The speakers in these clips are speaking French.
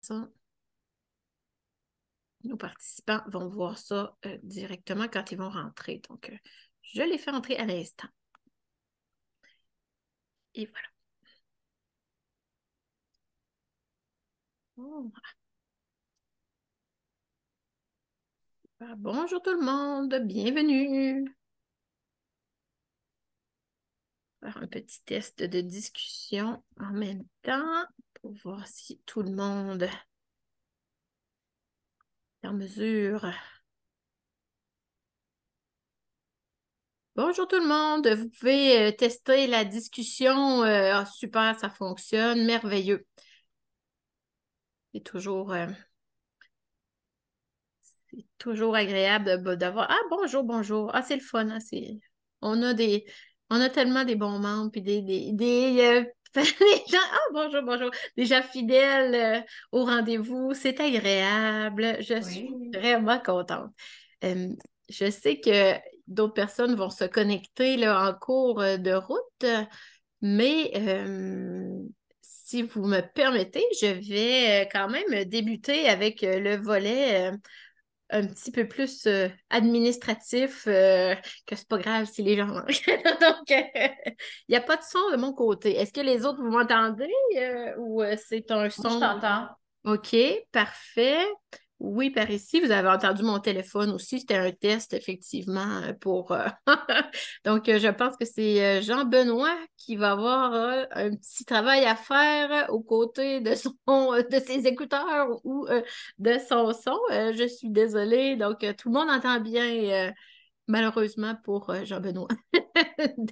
Ça, nos participants vont voir ça directement quand ils vont rentrer. Donc, je les fais entrer à l'instant. Et voilà. Oh, bonjour tout le monde, bienvenue. Faire un petit test de discussion en même temps pour voir si tout le monde est en mesure. Bonjour tout le monde, vous pouvez tester la discussion. Super, ça fonctionne, merveilleux. C'est toujours agréable d'avoir. Ah, bonjour, bonjour. Ah, c'est le fun. Hein, on a on a tellement des bons membres puis des gens. Ah, bonjour, bonjour. Des gens fidèles au rendez-vous. C'est agréable. Je suis Oui. vraiment contente. Euh, je sais que d'autres personnes vont se connecter là, en cours de route, mais si vous me permettez, je vais quand même débuter avec le volet un petit peu plus administratif, que c'est pas grave si les gens manquent. Donc, il n'y a pas de son de mon côté. Est-ce que les autres, vous m'entendez ou c'est un Moi, je son? t'entends. OK, parfait. Oui, par ici, vous avez entendu mon téléphone aussi. C'était un test, effectivement, pour... Donc, je pense que c'est Jean-Benoît qui va avoir un petit travail à faire aux côtés de de ses écouteurs ou de son son. Je suis désolée. Donc, tout le monde entend bien, malheureusement, pour Jean-Benoît.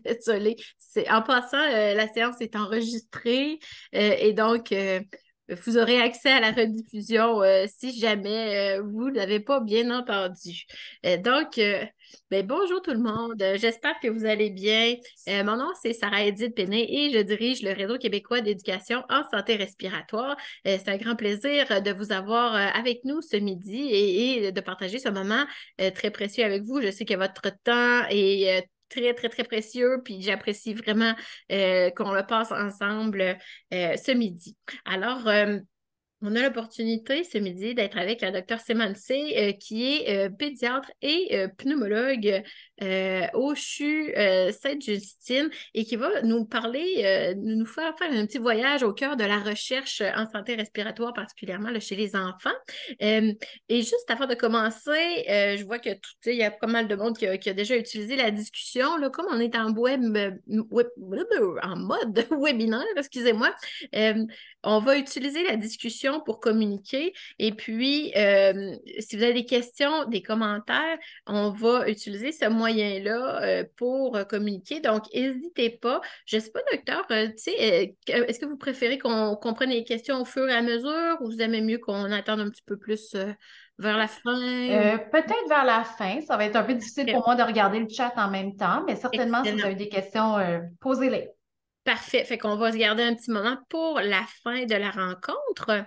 Désolée. En passant, la séance est enregistrée et donc... vous aurez accès à la rediffusion si jamais vous ne l'avez pas bien entendu. Donc, bonjour tout le monde. J'espère que vous allez bien. Mon nom, c'est Sarah Edith Péné et je dirige le Réseau québécois d'éducation en santé respiratoire. C'est un grand plaisir de vous avoir avec nous ce midi et de partager ce moment très précieux avec vous. Je sais que votre temps est très, très, très précieux, puis j'apprécie vraiment qu'on le passe ensemble ce midi. Alors, on a l'opportunité ce midi d'être avec la docteure Semancé, qui est pédiatre et pneumologue au CHU Sainte-Justine et qui va nous parler, nous faire faire un petit voyage au cœur de la recherche en santé respiratoire, particulièrement là, chez les enfants. Euh, et juste avant de commencer, je vois que il y a pas mal de monde qui a déjà utilisé la discussion. Là, comme on est en mode webinaire, excusez-moi, euh, on va utiliser la discussion pour communiquer. Et puis, si vous avez des questions, des commentaires, on va utiliser ce moyen-là pour communiquer. Donc, n'hésitez pas. Je ne sais pas, docteur, tu sais, est-ce que vous préférez qu'on prenne les questions au fur et à mesure ou vous aimez mieux qu'on attende un petit peu plus vers la fin? Peut-être vers la fin. Ça va être un peu difficile pour moi de regarder le chat en même temps, mais certainement, si vous Excellent. avez des questions, posez-les. Parfait. Fait qu'on va se garder un petit moment pour la fin de la rencontre.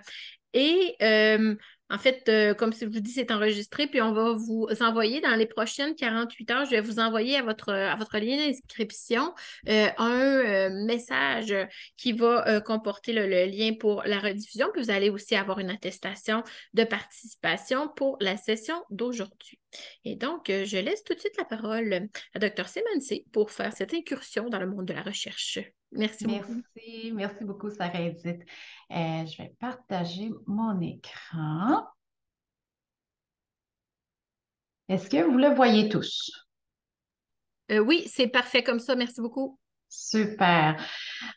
Et en fait, comme je vous dis, c'est enregistré, puis on va vous envoyer dans les prochaines 48 heures, je vais vous envoyer à votre lien d'inscription un message qui va comporter le lien pour la rediffusion, puis vous allez aussi avoir une attestation de participation pour la session d'aujourd'hui. Et donc, je laisse tout de suite la parole à Dr. Semansé pour faire cette incursion dans le monde de la recherche. Merci beaucoup. Merci, merci beaucoup, Sarah Edith. Je vais partager mon écran. Est-ce que vous le voyez tous? Oui, c'est parfait comme ça. Merci beaucoup. Super.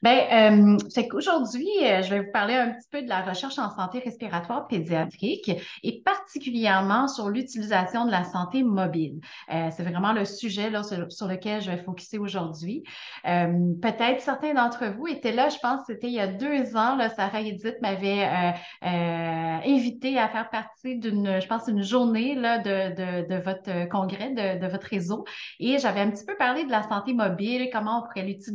C'est qu'aujourd'hui, je vais vous parler un petit peu de la recherche en santé respiratoire pédiatrique et particulièrement sur l'utilisation de la santé mobile. C'est vraiment le sujet là, sur lequel je vais focuser aujourd'hui. Peut-être certains d'entre vous étaient là, je pense que c'était il y a 2 ans, là, Sarah Edith m'avait invité à faire partie d'une, je pense, une journée là, de votre congrès, de votre réseau. Et j'avais un petit peu parlé de la santé mobile, comment on pourrait l'utiliser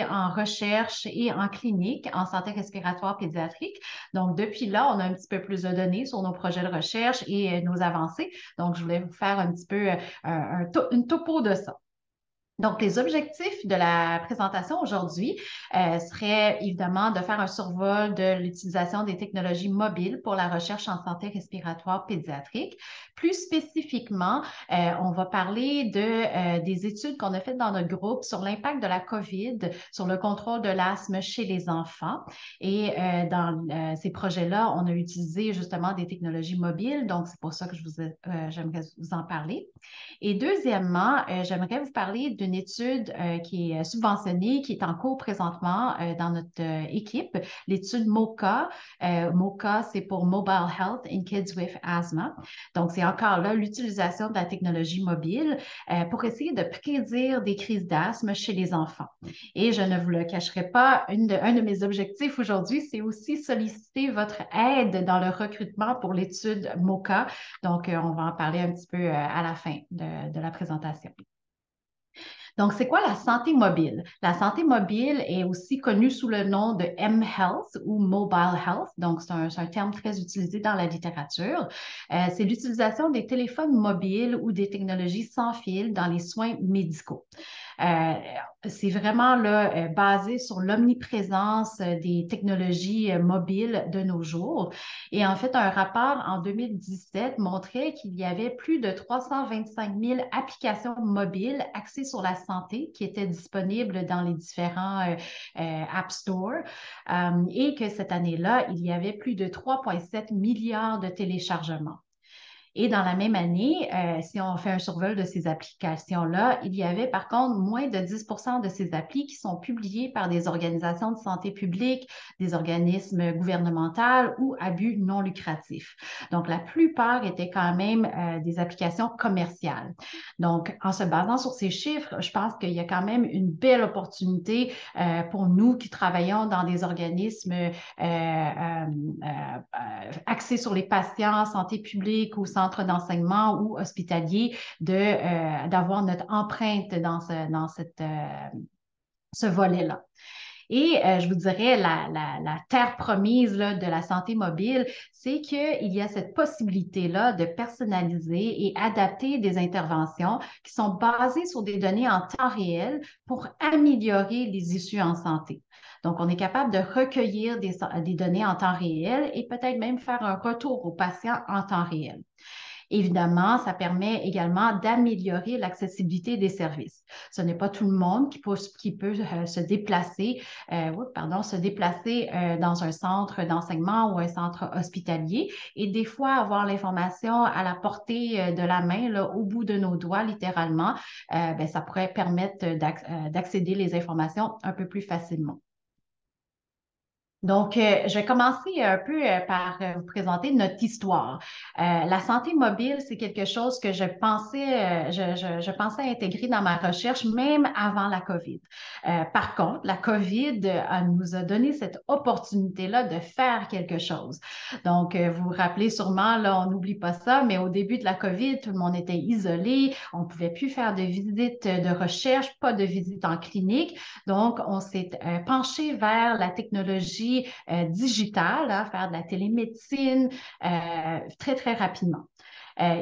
en recherche et en clinique, en santé respiratoire pédiatrique. Donc, depuis là, on a un petit peu plus de données sur nos projets de recherche et nos avancées. Donc, je voulais vous faire un petit peu une topo de ça. Donc, les objectifs de la présentation aujourd'hui seraient évidemment de faire un survol de l'utilisation des technologies mobiles pour la recherche en santé respiratoire pédiatrique. Plus spécifiquement, on va parler des études qu'on a faites dans notre groupe sur l'impact de la COVID sur le contrôle de l'asthme chez les enfants. Et dans ces projets-là, on a utilisé justement des technologies mobiles. Donc, c'est pour ça que j'aimerais vous en parler. Et deuxièmement, j'aimerais vous parler d'une étude qui est subventionnée, qui est en cours présentement dans notre équipe, l'étude MOCA. MOCA, c'est pour Mobile Health in Kids with Asthma. Donc, c'est encore là l'utilisation de la technologie mobile pour essayer de prédire des crises d'asthme chez les enfants. Et je ne vous le cacherai pas, un de mes objectifs aujourd'hui, c'est aussi solliciter votre aide dans le recrutement pour l'étude MOCA. Donc, on va en parler un petit peu à la fin de la présentation. Donc, c'est quoi la santé mobile? La santé mobile est aussi connue sous le nom de M-Health ou Mobile Health. Donc, c'est un terme très utilisé dans la littérature. C'est l'utilisation des téléphones mobiles ou des technologies sans fil dans les soins médicaux. Euh, c'est vraiment là, basé sur l'omniprésence des technologies mobiles de nos jours. Et en fait, un rapport en 2017 montrait qu'il y avait plus de 325 000 applications mobiles axées sur la santé qui étaient disponibles dans les différents App Store et que cette année-là, il y avait plus de 3,7 milliards de téléchargements. Et dans la même année, si on fait un survol de ces applications-là, il y avait par contre moins de 10 de ces applis qui sont publiées par des organisations de santé publique, des organismes gouvernementaux ou à but non lucratif. Donc, la plupart étaient quand même des applications commerciales. Donc, en se basant sur ces chiffres, je pense qu'il y a quand même une belle opportunité pour nous qui travaillons dans des organismes axés sur les patients, santé publique ou centre d'enseignement ou hospitalier, d'avoir notre empreinte dans ce volet-là. Et je vous dirais, la terre promise là, de la santé mobile, c'est qu'il y a cette possibilité-là de personnaliser et adapter des interventions qui sont basées sur des données en temps réel pour améliorer les issues en santé. Donc, on est capable de recueillir des données en temps réel et peut-être même faire un retour aux patients en temps réel. Évidemment, ça permet également d'améliorer l'accessibilité des services. Ce n'est pas tout le monde qui peut se déplacer, dans un centre d'enseignement ou un centre hospitalier et des fois avoir l'information à la portée de la main, là, au bout de nos doigts, littéralement, ça pourrait permettre d'accéder les informations un peu plus facilement. Donc, je vais commencer un peu par vous présenter notre histoire. La santé mobile, c'est quelque chose que je pensais intégrer dans ma recherche même avant la COVID. Par contre, la COVID nous a donné cette opportunité-là de faire quelque chose. Donc, vous vous rappelez sûrement, là, on n'oublie pas ça, mais au début de la COVID, tout le monde était isolé, on ne pouvait plus faire de visites de recherche, pas de visites en clinique. Donc, on s'est penché vers la technologie digitale, hein, faire de la télémédecine très, très rapidement.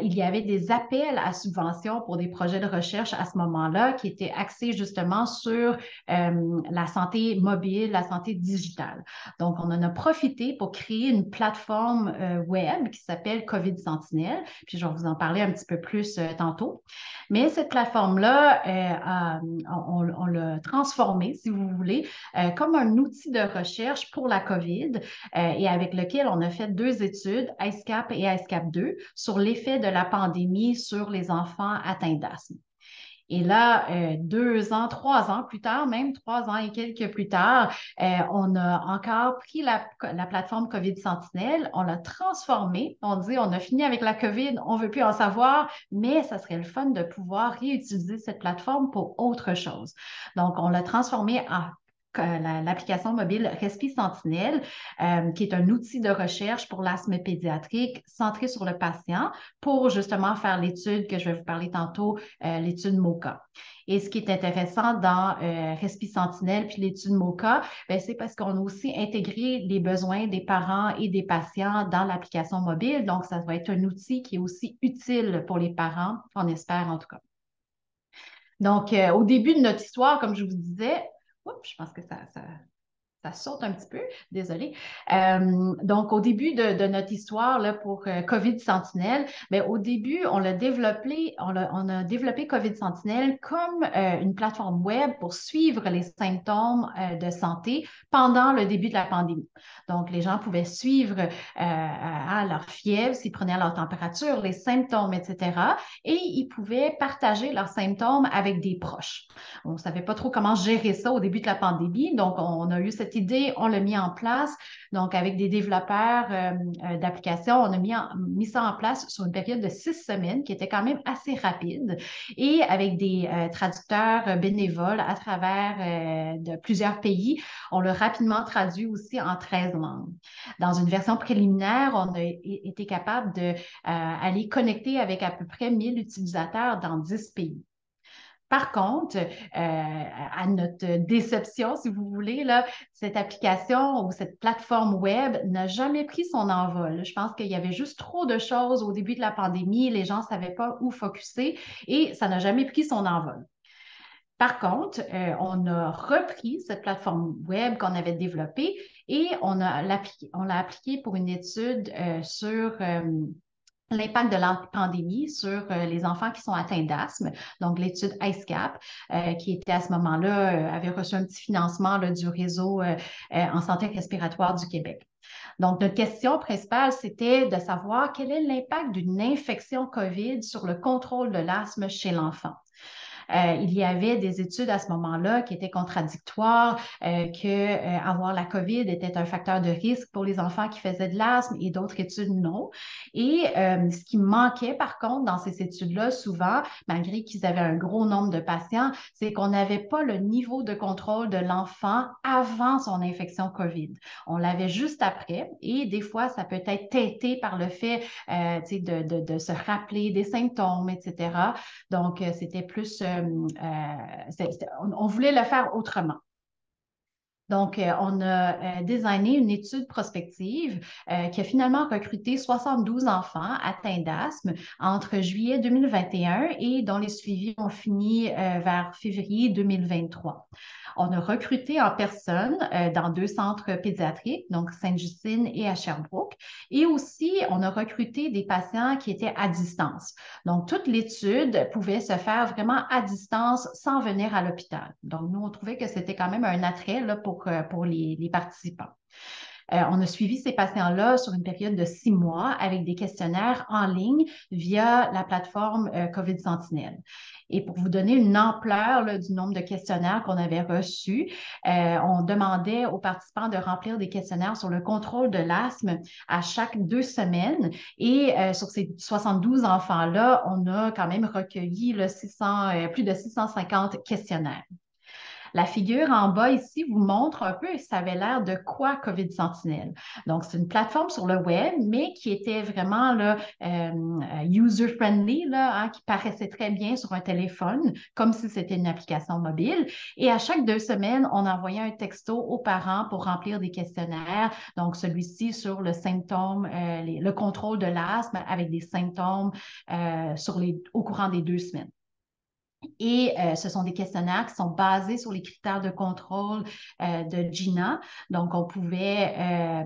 Il y avait des appels à subventions pour des projets de recherche à ce moment-là qui étaient axés justement sur la santé mobile, la santé digitale. Donc, on en a profité pour créer une plateforme web qui s'appelle COVID Sentinelle. Puis, je vais vous en parler un petit peu plus tantôt. Mais cette plateforme-là, on l'a transformée, si vous voulez, comme un outil de recherche pour la COVID et avec lequel on a fait 2 études, ICECAP et ICECAP 2, sur l'effet de la pandémie sur les enfants atteints d'asthme. Et là, 2 ans, 3 ans plus tard, même 3 ans et quelques plus tard, on a encore pris la plateforme COVID Sentinelle, on l'a transformée. On dit, on a fini avec la COVID, on ne veut plus en savoir, mais ça serait le fun de pouvoir réutiliser cette plateforme pour autre chose. Donc, on l'a transformée en l'application mobile Respi Sentinelle, qui est un outil de recherche pour l'asthme pédiatrique centré sur le patient pour justement faire l'étude que je vais vous parler tantôt, l'étude MOCA. Et ce qui est intéressant dans Respi Sentinelle puis l'étude MOCA, c'est parce qu'on a aussi intégré les besoins des parents et des patients dans l'application mobile. Donc, ça va être un outil qui est aussi utile pour les parents, on espère en tout cas. Donc, au début de notre histoire, comme je vous disais, oups, je pense que ça saute un petit peu, désolée. Donc, au début de notre histoire là, pour COVID Sentinelle, mais au début, on a développé COVID Sentinelle comme une plateforme web pour suivre les symptômes de santé pendant le début de la pandémie. Donc, les gens pouvaient suivre à leur fièvre, s'ils prenaient leur température, les symptômes, etc. Et ils pouvaient partager leurs symptômes avec des proches. On ne savait pas trop comment gérer ça au début de la pandémie, donc on a eu cette idée, on l'a mis en place. Donc, avec des développeurs d'applications, on a mis ça en place sur une période de 6 semaines qui était quand même assez rapide et avec des traducteurs bénévoles à travers de plusieurs pays. On l'a rapidement traduit aussi en 13 langues. Dans une version préliminaire, on a été capable d'aller connecter avec à peu près 1000 utilisateurs dans 10 pays. Par contre, à notre déception, si vous voulez, là, cette application ou cette plateforme web n'a jamais pris son envol. Je pense qu'il y avait juste trop de choses au début de la pandémie, les gens ne savaient pas où focusser et ça n'a jamais pris son envol. Par contre, on a repris cette plateforme web qu'on avait développée et on l'a appliquée pour une étude sur l'impact de la pandémie sur les enfants qui sont atteints d'asthme, donc l'étude ICECAP, qui était à ce moment-là, avait reçu un petit financement là, du réseau en santé respiratoire du Québec. Donc, notre question principale, c'était de savoir quel est l'impact d'une infection COVID sur le contrôle de l'asthme chez l'enfant. Il y avait des études à ce moment-là qui étaient contradictoires, que avoir la COVID était un facteur de risque pour les enfants qui faisaient de l'asthme et d'autres études non. Et ce qui manquait par contre dans ces études-là, souvent, malgré qu'ils avaient un gros nombre de patients, c'est qu'on n'avait pas le niveau de contrôle de l'enfant avant son infection COVID. On l'avait juste après et des fois, ça peut être teinté par le fait de se rappeler des symptômes, etc. Donc, c'était plus, on voulait le faire autrement. Donc, on a designé une étude prospective qui a finalement recruté 72 enfants atteints d'asthme entre juillet 2021 et dont les suivis ont fini vers février 2023. On a recruté en personne dans 2 centres pédiatriques, donc Sainte-Justine et à Sherbrooke. Et aussi, on a recruté des patients qui étaient à distance. Donc, toute l'étude pouvait se faire vraiment à distance sans venir à l'hôpital. Donc, nous, on trouvait que c'était quand même un attrait là, pour les participants. On a suivi ces patients-là sur une période de 6 mois avec des questionnaires en ligne via la plateforme COVID Sentinelle. Et pour vous donner une ampleur là, du nombre de questionnaires qu'on avait reçus, on demandait aux participants de remplir des questionnaires sur le contrôle de l'asthme à chaque 2 semaines. Et sur ces 72 enfants-là, on a quand même recueilli là, plus de 650 questionnaires. La figure en bas ici vous montre un peu, ça avait l'air de quoi COVID Sentinelle. Donc, c'est une plateforme sur le web, mais qui était vraiment là, user-friendly, là, hein, qui paraissait très bien sur un téléphone, comme si c'était une application mobile. Et à chaque 2 semaines, on envoyait un texto aux parents pour remplir des questionnaires. Donc, celui-ci sur le symptôme, le contrôle de l'asthme avec des symptômes au courant des 2 semaines. Et ce sont des questionnaires qui sont basés sur les critères de contrôle de GINA. Donc, on pouvait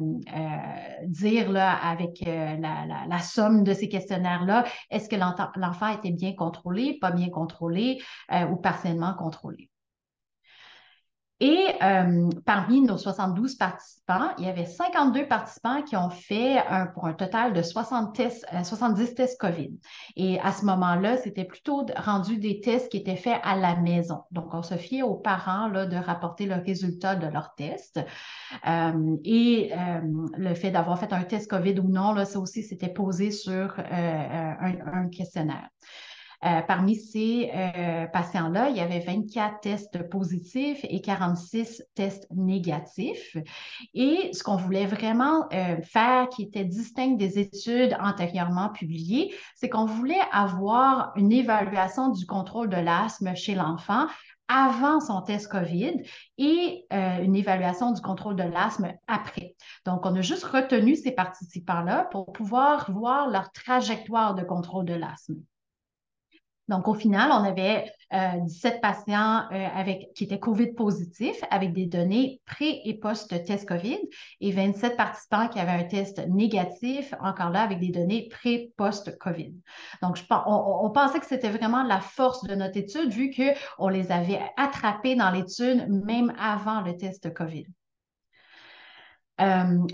dire là, avec la somme de ces questionnaires-là, est-ce que l'enfant était bien contrôlé, pas bien contrôlé ou partiellement contrôlé. Et parmi nos 72 participants, il y avait 52 participants qui ont fait pour un total de 70 tests COVID. Et à ce moment-là, c'était plutôt rendu des tests qui étaient faits à la maison. Donc, on se fiait aux parents là, de rapporter le résultat de leurs tests. Le fait d'avoir fait un test COVID ou non, là, ça aussi, c'était posé sur un questionnaire. Parmi ces patients-là, il y avait 24 tests positifs et 46 tests négatifs. Et ce qu'on voulait vraiment faire, qui était distinct des études antérieurement publiées, c'est qu'on voulait avoir une évaluation du contrôle de l'asthme chez l'enfant avant son test COVID et une évaluation du contrôle de l'asthme après. Donc, on a juste retenu ces participants-là pour pouvoir voir leur trajectoire de contrôle de l'asthme. Donc, au final, on avait 17 patients qui étaient COVID positifs avec des données pré- et post-test COVID et 27 participants qui avaient un test négatif, encore là, avec des données pré-post-COVID. Donc, on pensait que c'était vraiment la force de notre étude vu qu'on les avait attrapés dans l'étude même avant le test COVID.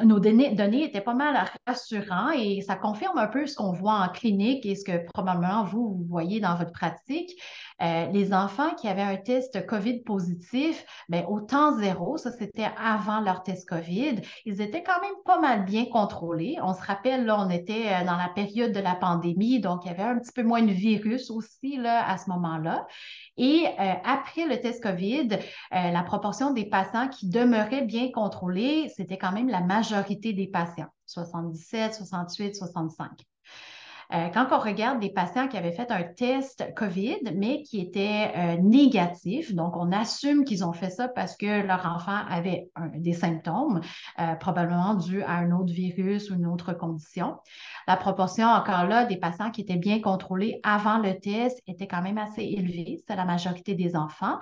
Nos données étaient pas mal rassurantes et ça confirme un peu ce qu'on voit en clinique et ce que probablement vous voyez dans votre pratique. Les enfants qui avaient un test COVID positif, bien, au temps zéro, ça c'était avant leur test COVID, ils étaient quand même pas mal bien contrôlés. On se rappelle, là, on était dans la période de la pandémie, donc il y avait un petit peu moins de virus aussi là, à ce moment-là. Et après le test COVID, la proportion des patients qui demeuraient bien contrôlés, c'était quand même la majorité des patients, 77, 68, 65. Quand on regarde des patients qui avaient fait un test COVID, mais qui étaient négatifs, donc on assume qu'ils ont fait ça parce que leur enfant avait des symptômes, probablement dus à un autre virus ou une autre condition. La proportion, encore là, des patients qui étaient bien contrôlés avant le test était quand même assez élevée. C'était la majorité des enfants.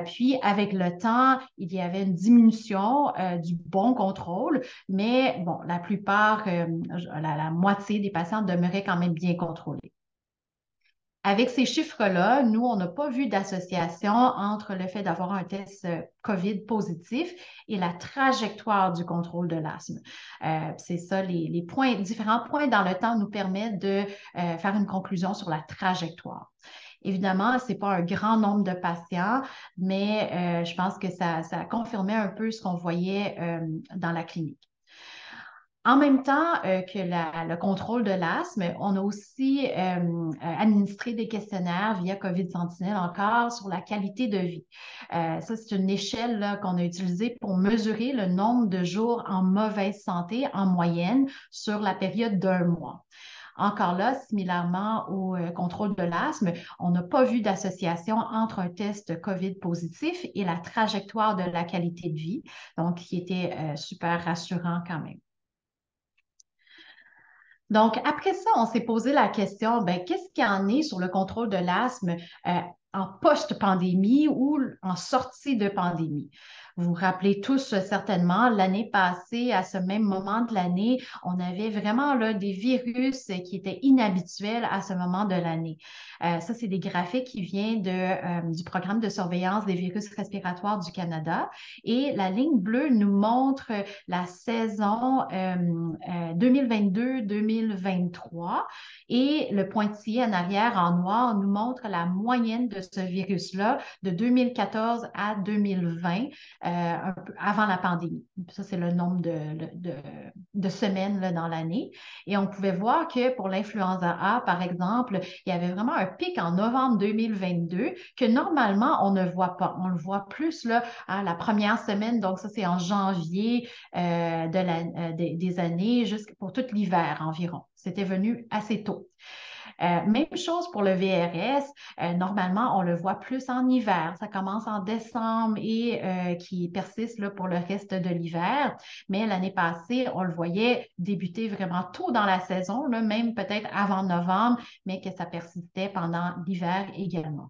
Puis, avec le temps, il y avait une diminution du bon contrôle, mais bon, la plupart, la moitié des patients demeuraient quand même bien contrôlés. Avec ces chiffres-là, nous, on n'a pas vu d'association entre le fait d'avoir un test COVID positif et la trajectoire du contrôle de l'asthme. C'est ça, les points, différents points dans le temps nous permettent de faire une conclusion sur la trajectoire. Évidemment, ce n'est pas un grand nombre de patients, mais je pense que ça confirmait un peu ce qu'on voyait dans la clinique. En même temps que le contrôle de l'asthme, on a aussi administré des questionnaires via COVID Sentinel encore sur la qualité de vie. Ça, c'est une échelle qu'on a utilisée pour mesurer le nombre de jours en mauvaise santé en moyenne sur la période d'un mois. Encore là, similairement au contrôle de l'asthme, on n'a pas vu d'association entre un test COVID positif et la trajectoire de la qualité de vie, donc qui était super rassurant quand même. Donc, après ça, on s'est posé la question, ben, qu'est-ce qu'il y en est sur le contrôle de l'asthme en post-pandémie ou en sortie de pandémie? Vous vous rappelez tous certainement, l'année passée, à ce même moment de l'année, on avait vraiment là, des virus qui étaient inhabituels à ce moment de l'année. Ça, c'est des graphiques qui viennent du programme de surveillance des virus respiratoires du Canada. Et la ligne bleue nous montre la saison 2022-2023 et le pointillé en arrière en noir nous montre la moyenne de ce virus-là de 2014 à 2020, un peu avant la pandémie. Ça, c'est le nombre de semaines là, dans l'année. Et on pouvait voir que pour l'influenza A, par exemple, il y avait vraiment un pic en novembre 2022 que normalement, on ne voit pas. On le voit plus là, à la première semaine, donc ça, c'est en janvier des années jusqu'à pour tout l'hiver environ. C'était venu assez tôt. Même chose pour le VRS. Normalement, on le voit plus en hiver. Ça commence en décembre et qui persiste là, pour le reste de l'hiver. Mais l'année passée, on le voyait débuter vraiment tôt dans la saison, là, même peut-être avant novembre, mais que ça persistait pendant l'hiver également.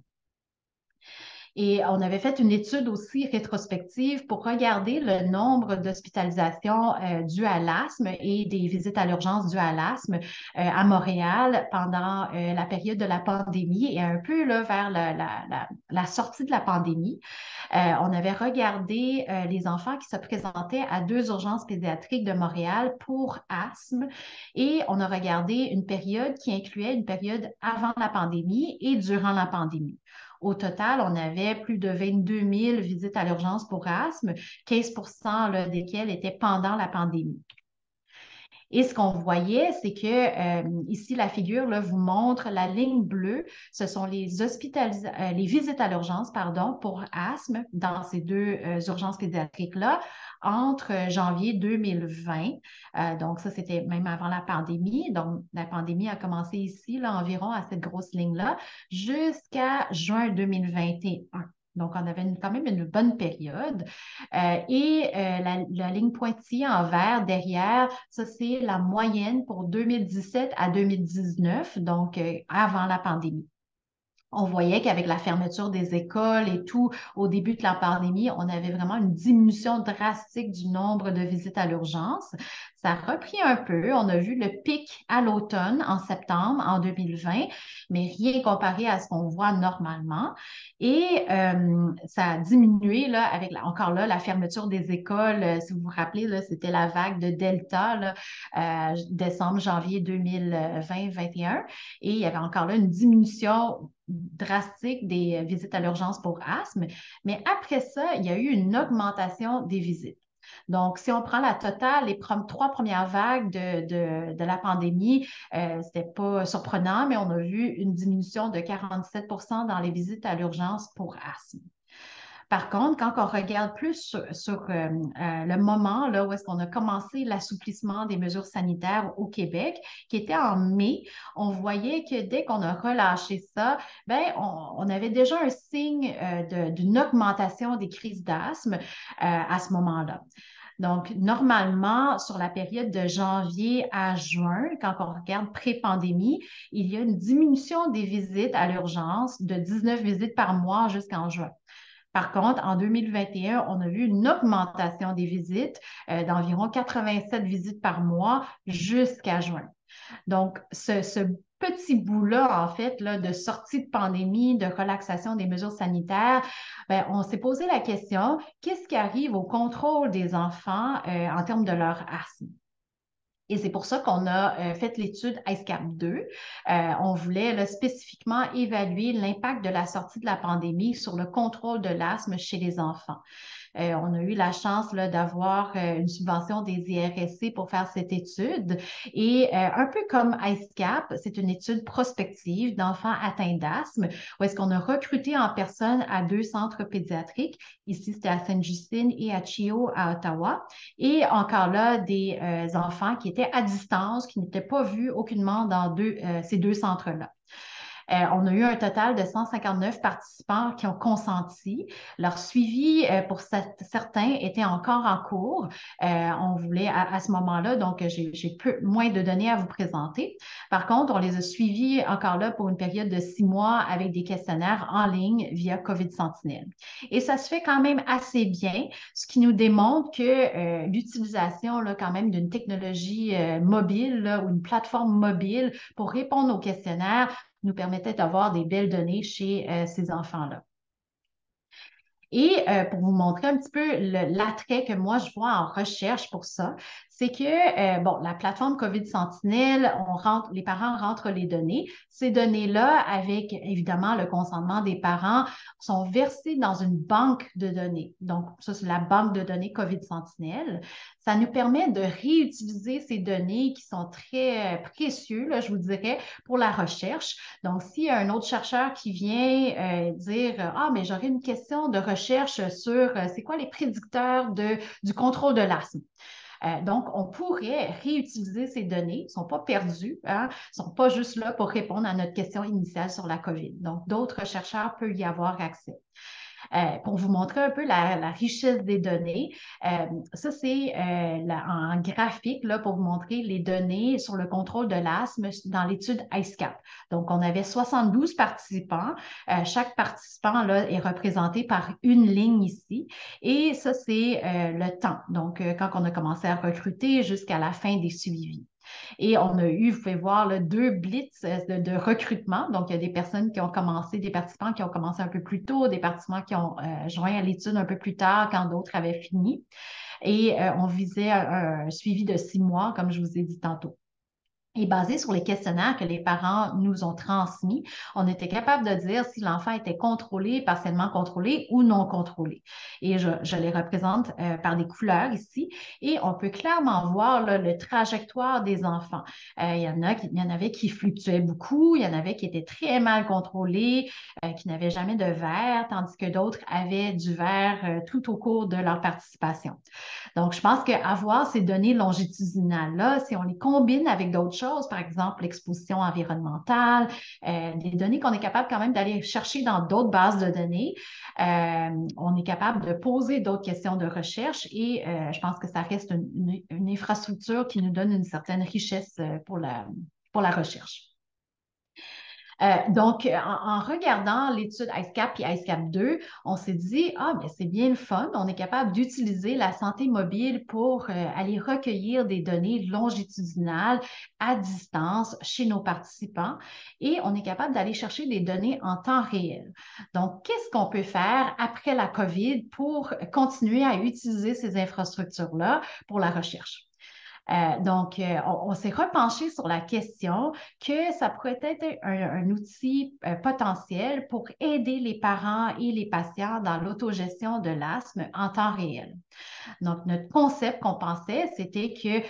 Et on avait fait une étude aussi rétrospective pour regarder le nombre d'hospitalisations dues à l'asthme et des visites à l'urgence dues à l'asthme à Montréal pendant la période de la pandémie et un peu là, vers la sortie de la pandémie. On avait regardé les enfants qui se présentaient à 2 urgences pédiatriques de Montréal pour asthme et on a regardé une période qui incluait une période avant la pandémie et durant la pandémie. Au total, on avait plus de 22 000 visites à l'urgence pour asthme, 15 là, desquelles étaient pendant la pandémie. Et ce qu'on voyait, c'est que ici, la figure là, vous montre la ligne bleue. Ce sont les visites à l'urgence, pardon, pour asthme dans ces 2 urgences pédiatriques-là entre janvier 2020. Donc, ça, c'était même avant la pandémie. Donc, la pandémie a commencé ici, là, environ à cette grosse ligne-là, jusqu'à juin 2021. Donc, on avait quand même une bonne période. La ligne pointillée en vert derrière, ça, c'est la moyenne pour 2017 à 2019, donc avant la pandémie. On voyait qu'avec la fermeture des écoles et tout, au début de la pandémie, on avait vraiment une diminution drastique du nombre de visites à l'urgence. Ça a repris un peu. On a vu le pic à l'automne, en septembre, en 2020, mais rien comparé à ce qu'on voit normalement. Et ça a diminué là, avec encore là la fermeture des écoles. Si vous vous rappelez, là, c'était la vague de Delta, là, décembre, janvier 2020-21. Et il y avait encore là une diminution drastique des visites à l'urgence pour asthme. Mais après ça, il y a eu une augmentation des visites. Donc, si on prend la totale, les trois premières vagues de la pandémie, c'était pas surprenant, mais on a vu une diminution de 47 dans les visites à l'urgence pour asthme. Par contre, quand on regarde plus sur le moment là, où est-ce qu'on a commencé l'assouplissement des mesures sanitaires au Québec, qui était en mai, on voyait que dès qu'on a relâché ça, ben, on avait déjà un signe d'une augmentation des crises d'asthme à ce moment-là. Donc, normalement, sur la période de janvier à juin, quand on regarde pré-pandémie, il y a une diminution des visites à l'urgence de 19 visites par mois jusqu'en juin. Par contre, en 2021, on a vu une augmentation des visites d'environ 87 visites par mois jusqu'à juin. Donc, ce petit bout-là, en fait, là, de sortie de pandémie, de relaxation des mesures sanitaires, ben, on s'est posé la question, qu'est-ce qui arrive au contrôle des enfants en termes de leur asthme? Et c'est pour ça qu'on a fait l'étude ICE-CAP 2. On voulait là, spécifiquement évaluer l'impact de la sortie de la pandémie sur le contrôle de l'asthme chez les enfants. On a eu la chance là, d'avoir une subvention des IRSC pour faire cette étude. Et un peu comme ICE-CAP, c'est une étude prospective d'enfants atteints d'asthme, où est-ce qu'on a recruté en personne à 2 centres pédiatriques. Ici, c'était à Sainte-Justine et à Chio, à Ottawa. Et encore là, des enfants qui étaient à distance, qui n'étaient pas vus aucunement dans ces deux centres-là. On a eu un total de 159 participants qui ont consenti. Leur suivi pour certains était encore en cours. On voulait à ce moment-là, donc j'ai moins de données à vous présenter. Par contre, on les a suivis encore là pour une période de 6 mois avec des questionnaires en ligne via COVID Sentinelle. Et ça se fait quand même assez bien, ce qui nous démontre que l'utilisation là, quand même d'une technologie mobile là, ou une plateforme mobile pour répondre aux questionnaires nous permettait d'avoir des belles données chez ces enfants-là. Et pour vous montrer un petit peu l'attrait que moi je vois en recherche pour ça, c'est que, bon, la plateforme COVID Sentinelle, les parents rentrent les données. Ces données-là, avec évidemment le consentement des parents, sont versées dans une banque de données. Donc, ça, c'est la banque de données COVID Sentinelle. Ça nous permet de réutiliser ces données qui sont très précieuses, là, je vous dirais, pour la recherche. Donc, s'il y a un autre chercheur qui vient dire Ah, mais j'aurais une question de recherche sur c'est quoi les prédicteurs du contrôle de l'asthme. Donc, on pourrait réutiliser ces données, elles ne sont pas perdues, hein, elles ne sont pas juste là pour répondre à notre question initiale sur la COVID. Donc, d'autres chercheurs peuvent y avoir accès. Pour vous montrer un peu la richesse des données. Ça, c'est en graphique là, pour vous montrer les données sur le contrôle de l'asthme dans l'étude ICE-CAP. Donc, on avait 72 participants. Chaque participant là, est représenté par une ligne ici. Et ça, c'est le temps. Donc, quand on a commencé à recruter jusqu'à la fin des suivis. Et on a eu, vous pouvez voir, là, 2 blitz de recrutement. Donc, il y a des personnes qui ont commencé, des participants qui ont commencé un peu plus tôt, des participants qui ont joint à l'étude un peu plus tard quand d'autres avaient fini. Et on visait un suivi de 6 mois, comme je vous ai dit tantôt. Et basé sur les questionnaires que les parents nous ont transmis, on était capable de dire si l'enfant était contrôlé, partiellement contrôlé ou non contrôlé. Et je les représente par des couleurs ici. Et on peut clairement voir là, le trajectoire des enfants. Il y en avait qui fluctuaient beaucoup, il y en avait qui étaient très mal contrôlés, qui n'avaient jamais de verre, tandis que d'autres avaient du verre tout au cours de leur participation. Donc, je pense qu'avoir ces données longitudinales-là, si on les combine avec d'autres choses, par exemple l'exposition environnementale, des données qu'on est capable quand même d'aller chercher dans d'autres bases de données, on est capable de poser d'autres questions de recherche et je pense que ça reste une infrastructure qui nous donne une certaine richesse pour la recherche. Donc, en regardant l'étude ICECAP et ICECAP 2, on s'est dit, ah, mais c'est bien le fun, on est capable d'utiliser la santé mobile pour aller recueillir des données longitudinales à distance chez nos participants et on est capable d'aller chercher des données en temps réel. Donc, qu'est-ce qu'on peut faire après la COVID pour continuer à utiliser ces infrastructures-là pour la recherche? On s'est repenché sur la question que ça pourrait être un outil potentiel pour aider les parents et les patients dans l'autogestion de l'asthme en temps réel. Donc, notre concept qu'on pensait, c'était que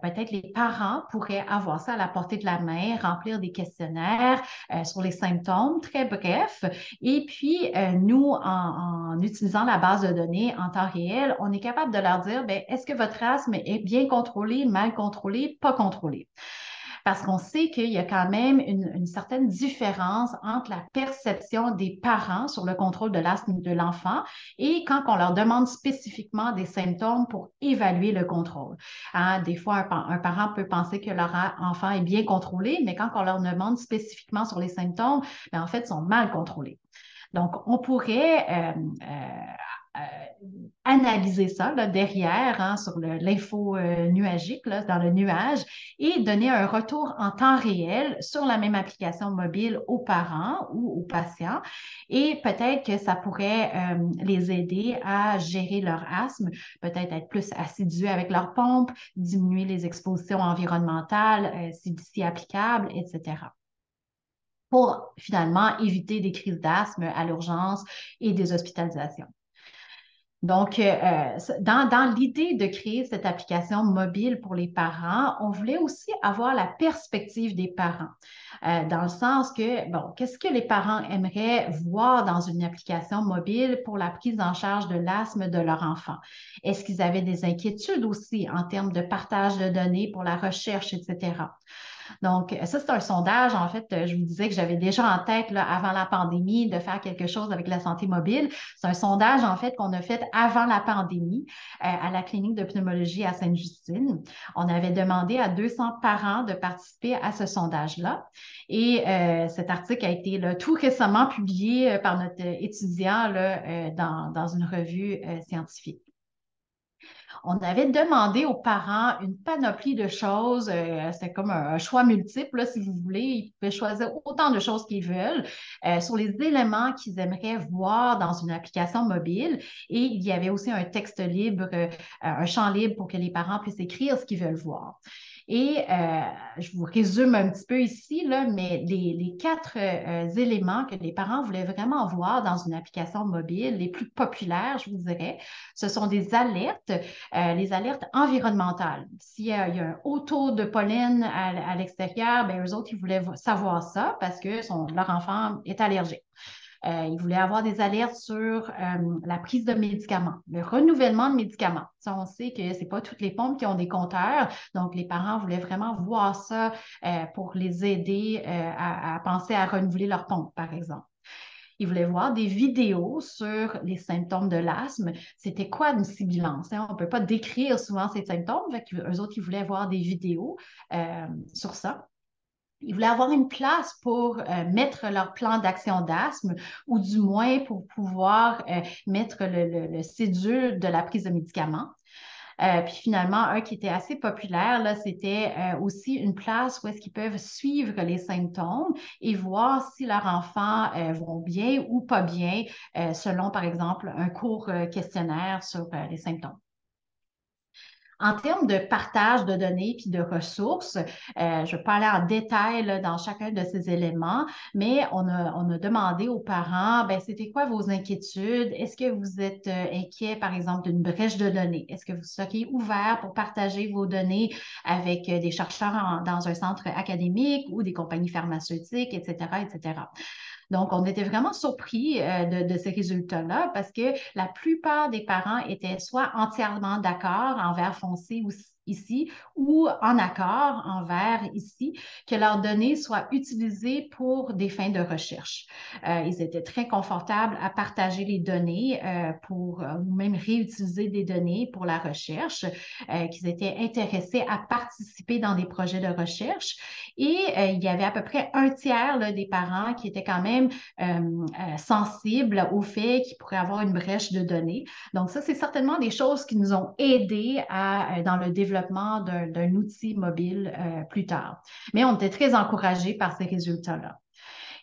peut-être les parents pourraient avoir ça à la portée de la main, remplir des questionnaires sur les symptômes, très brefs. Et puis, nous, en utilisant la base de données en temps réel, on est capable de leur dire, bien, est-ce que votre asthme est bien contrôlé, mal contrôlé, pas contrôlé? Parce qu'on sait qu'il y a quand même une certaine différence entre la perception des parents sur le contrôle de l'asthme de l'enfant et quand on leur demande spécifiquement des symptômes pour évaluer le contrôle. Hein, des fois, un parent peut penser que leur enfant est bien contrôlé, mais quand on leur demande spécifiquement sur les symptômes, bien, en fait, ils sont mal contrôlés. Donc, on pourrait analyser ça là, derrière hein, sur l'info nuagique là, dans le nuage et donner un retour en temps réel sur la même application mobile aux parents ou aux patients. Et peut-être que ça pourrait les aider à gérer leur asthme, peut-être être plus assidus avec leur pompe, diminuer les expositions environnementales si applicable, etc. Pour finalement éviter des crises d'asthme à l'urgence et des hospitalisations. Donc, dans l'idée de créer cette application mobile pour les parents, on voulait aussi avoir la perspective des parents, dans le sens que, bon, qu'est-ce que les parents aimeraient voir dans une application mobile pour la prise en charge de l'asthme de leur enfant? Est-ce qu'ils avaient des inquiétudes aussi en termes de partage de données pour la recherche, etc.? Donc, ça, c'est un sondage. En fait, je vous disais que j'avais déjà en tête, là, avant la pandémie, de faire quelque chose avec la santé mobile. C'est un sondage, en fait, qu'on a fait avant la pandémie à la clinique de pneumologie à Sainte-Justine. On avait demandé à 200 parents de participer à ce sondage-là. Et cet article a été là, tout récemment publié par notre étudiant là, dans une revue scientifique. On avait demandé aux parents une panoplie de choses. C'était comme un choix multiple, là, si vous voulez. Ils pouvaient choisir autant de choses qu'ils veulent sur les éléments qu'ils aimeraient voir dans une application mobile. Et il y avait aussi un texte libre, un champ libre pour que les parents puissent écrire ce qu'ils veulent voir. Et je vous résume un petit peu ici, là, mais les quatre éléments que les parents voulaient vraiment voir dans une application mobile, les plus populaires, je vous dirais, ce sont des alertes, les alertes environnementales. S'il y a un haut taux de pollen à l'extérieur, bien, eux autres, ils voulaient savoir ça parce que leur enfant est allergique. Ils voulaient avoir des alertes sur la prise de médicaments, le renouvellement de médicaments. Ça, on sait que ce n'est pas toutes les pompes qui ont des compteurs, donc les parents voulaient vraiment voir ça pour les aider à penser à renouveler leur pompe, par exemple. Ils voulaient voir des vidéos sur les symptômes de l'asthme. C'était quoi une sibilance? Hein? On ne peut pas décrire souvent ces symptômes. Eux autres, ils voulaient voir des vidéos sur ça. Ils voulaient avoir une place pour mettre leur plan d'action d'asthme ou du moins pour pouvoir mettre le cédule de la prise de médicaments. Puis finalement, un qui était assez populaire, là, c'était aussi une place où est-ce qu'ils peuvent suivre les symptômes et voir si leurs enfants vont bien ou pas bien, selon, par exemple, un court questionnaire sur les symptômes. En termes de partage de données puis de ressources, je vais pas aller en détail là, dans chacun de ces éléments, mais on a demandé aux parents, ben, c'était quoi vos inquiétudes? Est-ce que vous êtes inquiet, par exemple, d'une brèche de données? Est-ce que vous seriez ouvert pour partager vos données avec des chercheurs dans un centre académique ou des compagnies pharmaceutiques, etc., etc.? Donc, on était vraiment surpris de ces résultats-là parce que la plupart des parents étaient soit entièrement d'accord en vert foncé ici ou en accord envers ici que leurs données soient utilisées pour des fins de recherche. Ils étaient très confortables à partager les données pour ou même réutiliser des données pour la recherche, qu'ils étaient intéressés à participer dans des projets de recherche et il y avait à peu près un tiers là, des parents qui étaient quand même sensibles au fait qu'il pourrait avoir une brèche de données. Donc ça, c'est certainement des choses qui nous ont aidés dans le développement d'un outil mobile plus tard. Mais on était très encouragés par ces résultats-là.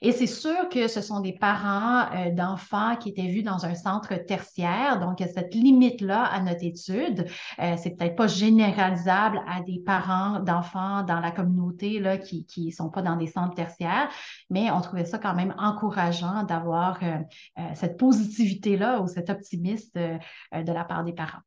Et c'est sûr que ce sont des parents d'enfants qui étaient vus dans un centre tertiaire. Donc, cette limite-là à notre étude, c'est peut-être pas généralisable à des parents d'enfants dans la communauté là, qui ne sont pas dans des centres tertiaires, mais on trouvait ça quand même encourageant d'avoir cette positivité-là ou cet optimisme de la part des parents.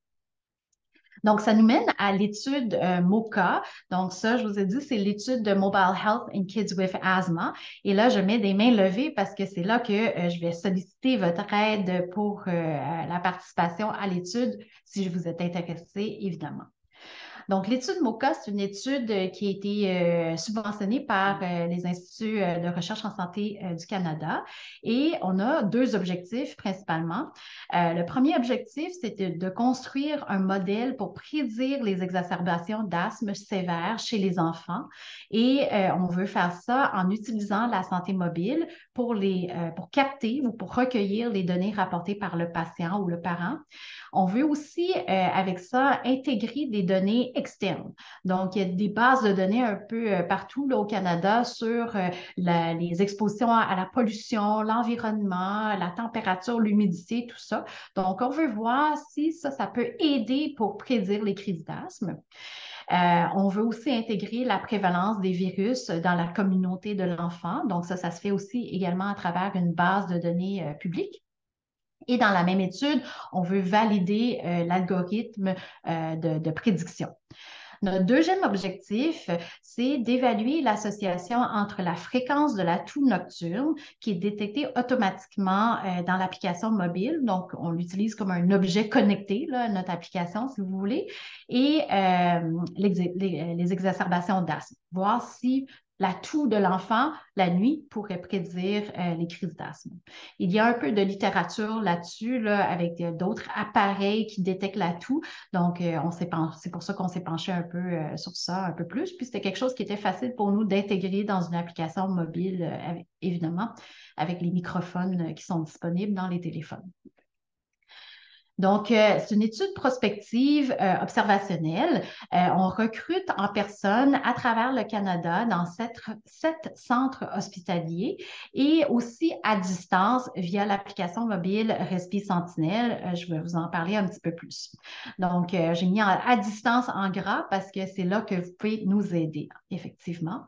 Donc, ça nous mène à l'étude MoCA. Donc, ça, je vous ai dit, c'est l'étude de Mobile Health in Kids with Asthma. Et là, je mets des mains levées parce que c'est là que je vais solliciter votre aide pour la participation à l'étude, si vous êtes intéressé, évidemment. Donc, l'étude MoCA, c'est une étude qui a été subventionnée par les Instituts de recherche en santé du Canada et on a deux objectifs principalement. Le premier objectif, c'était de construire un modèle pour prédire les exacerbations d'asthme sévères chez les enfants et on veut faire ça en utilisant la santé mobile pour capter ou pour recueillir les données rapportées par le patient ou le parent. On veut aussi, avec ça, intégrer des données externes. Donc, il y a des bases de données un peu partout là, au Canada sur les expositions à la pollution, l'environnement, la température, l'humidité, tout ça. Donc, on veut voir si ça peut aider pour prédire les crises d'asthme. On veut aussi intégrer la prévalence des virus dans la communauté de l'enfant. Donc, ça se fait aussi également à travers une base de données publique. Et dans la même étude, on veut valider l'algorithme de prédiction. Notre deuxième objectif, c'est d'évaluer l'association entre la fréquence de la toux nocturne qui est détectée automatiquement dans l'application mobile. Donc, on l'utilise comme un objet connecté, là, notre application, si vous voulez, et les exacerbations d'asthme. Voir si la toux de l'enfant, la nuit, pourrait prédire les crises d'asthme. Il y a un peu de littérature là-dessus, là, avec d'autres appareils qui détectent la toux. Donc, c'est pour ça qu'on s'est penché un peu sur ça un peu plus. Puis, c'était quelque chose qui était facile pour nous d'intégrer dans une application mobile, évidemment, avec les microphones qui sont disponibles dans les téléphones. Donc, c'est une étude prospective observationnelle. On recrute en personne à travers le Canada dans sept centres hospitaliers et aussi à distance via l'application mobile Respi Sentinelle. Je vais vous en parler un petit peu plus. Donc, j'ai mis à distance en gras parce que c'est là que vous pouvez nous aider, effectivement.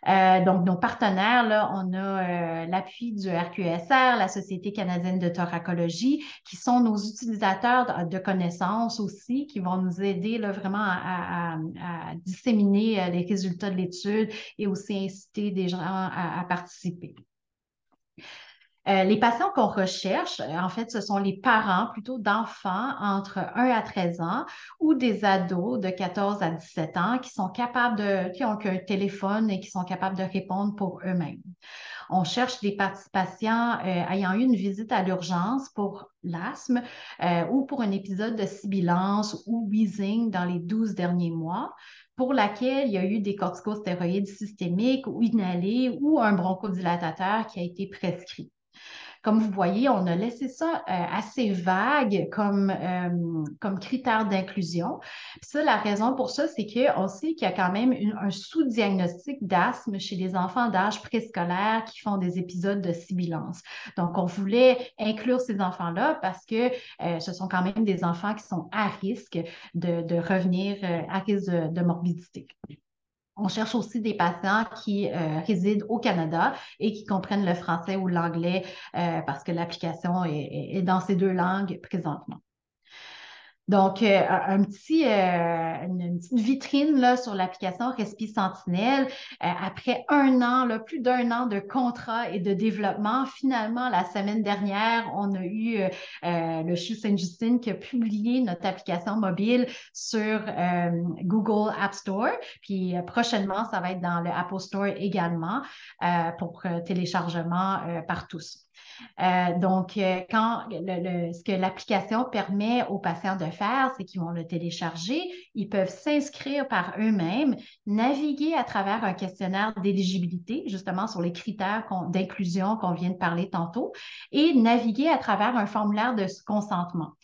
Donc, nos partenaires, là, on a l'appui du RQSR, la Société canadienne de thoracologie, qui sont nos utilisateurs de connaissances aussi, qui vont nous aider là, vraiment à disséminer les résultats de l'étude et aussi inciter des gens à participer. Les patients qu'on recherche, en fait, ce sont les parents plutôt d'enfants entre 1 à 13 ans ou des ados de 14 à 17 ans qui ont un téléphone et qui sont capables de répondre pour eux-mêmes. On cherche des patients ayant eu une visite à l'urgence pour l'asthme ou pour un épisode de sibilance ou wheezing dans les 12 derniers mois pour laquelle il y a eu des corticostéroïdes systémiques ou inhalés ou un bronchodilatateur qui a été prescrit. Comme vous voyez, on a laissé ça assez vague comme critère d'inclusion. Ça, la raison pour ça, c'est qu'on sait qu'il y a quand même un sous-diagnostic d'asthme chez les enfants d'âge préscolaire qui font des épisodes de sibilance. Donc, on voulait inclure ces enfants-là parce que ce sont quand même des enfants qui sont à risque de revenir à risque de morbidité. On cherche aussi des patients qui résident au Canada et qui comprennent le français ou l'anglais parce que l'application est dans ces deux langues présentement. Donc, une petite vitrine là, sur l'application Respi Sentinelle. Après un an, là, plus d'un an de contrat et de développement, finalement, la semaine dernière, on a eu le CHU Sainte-Justine qui a publié notre application mobile sur Google App Store. Puis prochainement, ça va être dans le Apple Store également pour téléchargement par tous. Ce que l'application permet aux patients de faire, c'est qu'ils vont le télécharger, ils peuvent s'inscrire par eux-mêmes, naviguer à travers un questionnaire d'éligibilité, justement sur les critères d'inclusion qu'on vient de parler tantôt, et naviguer à travers un formulaire de consentement.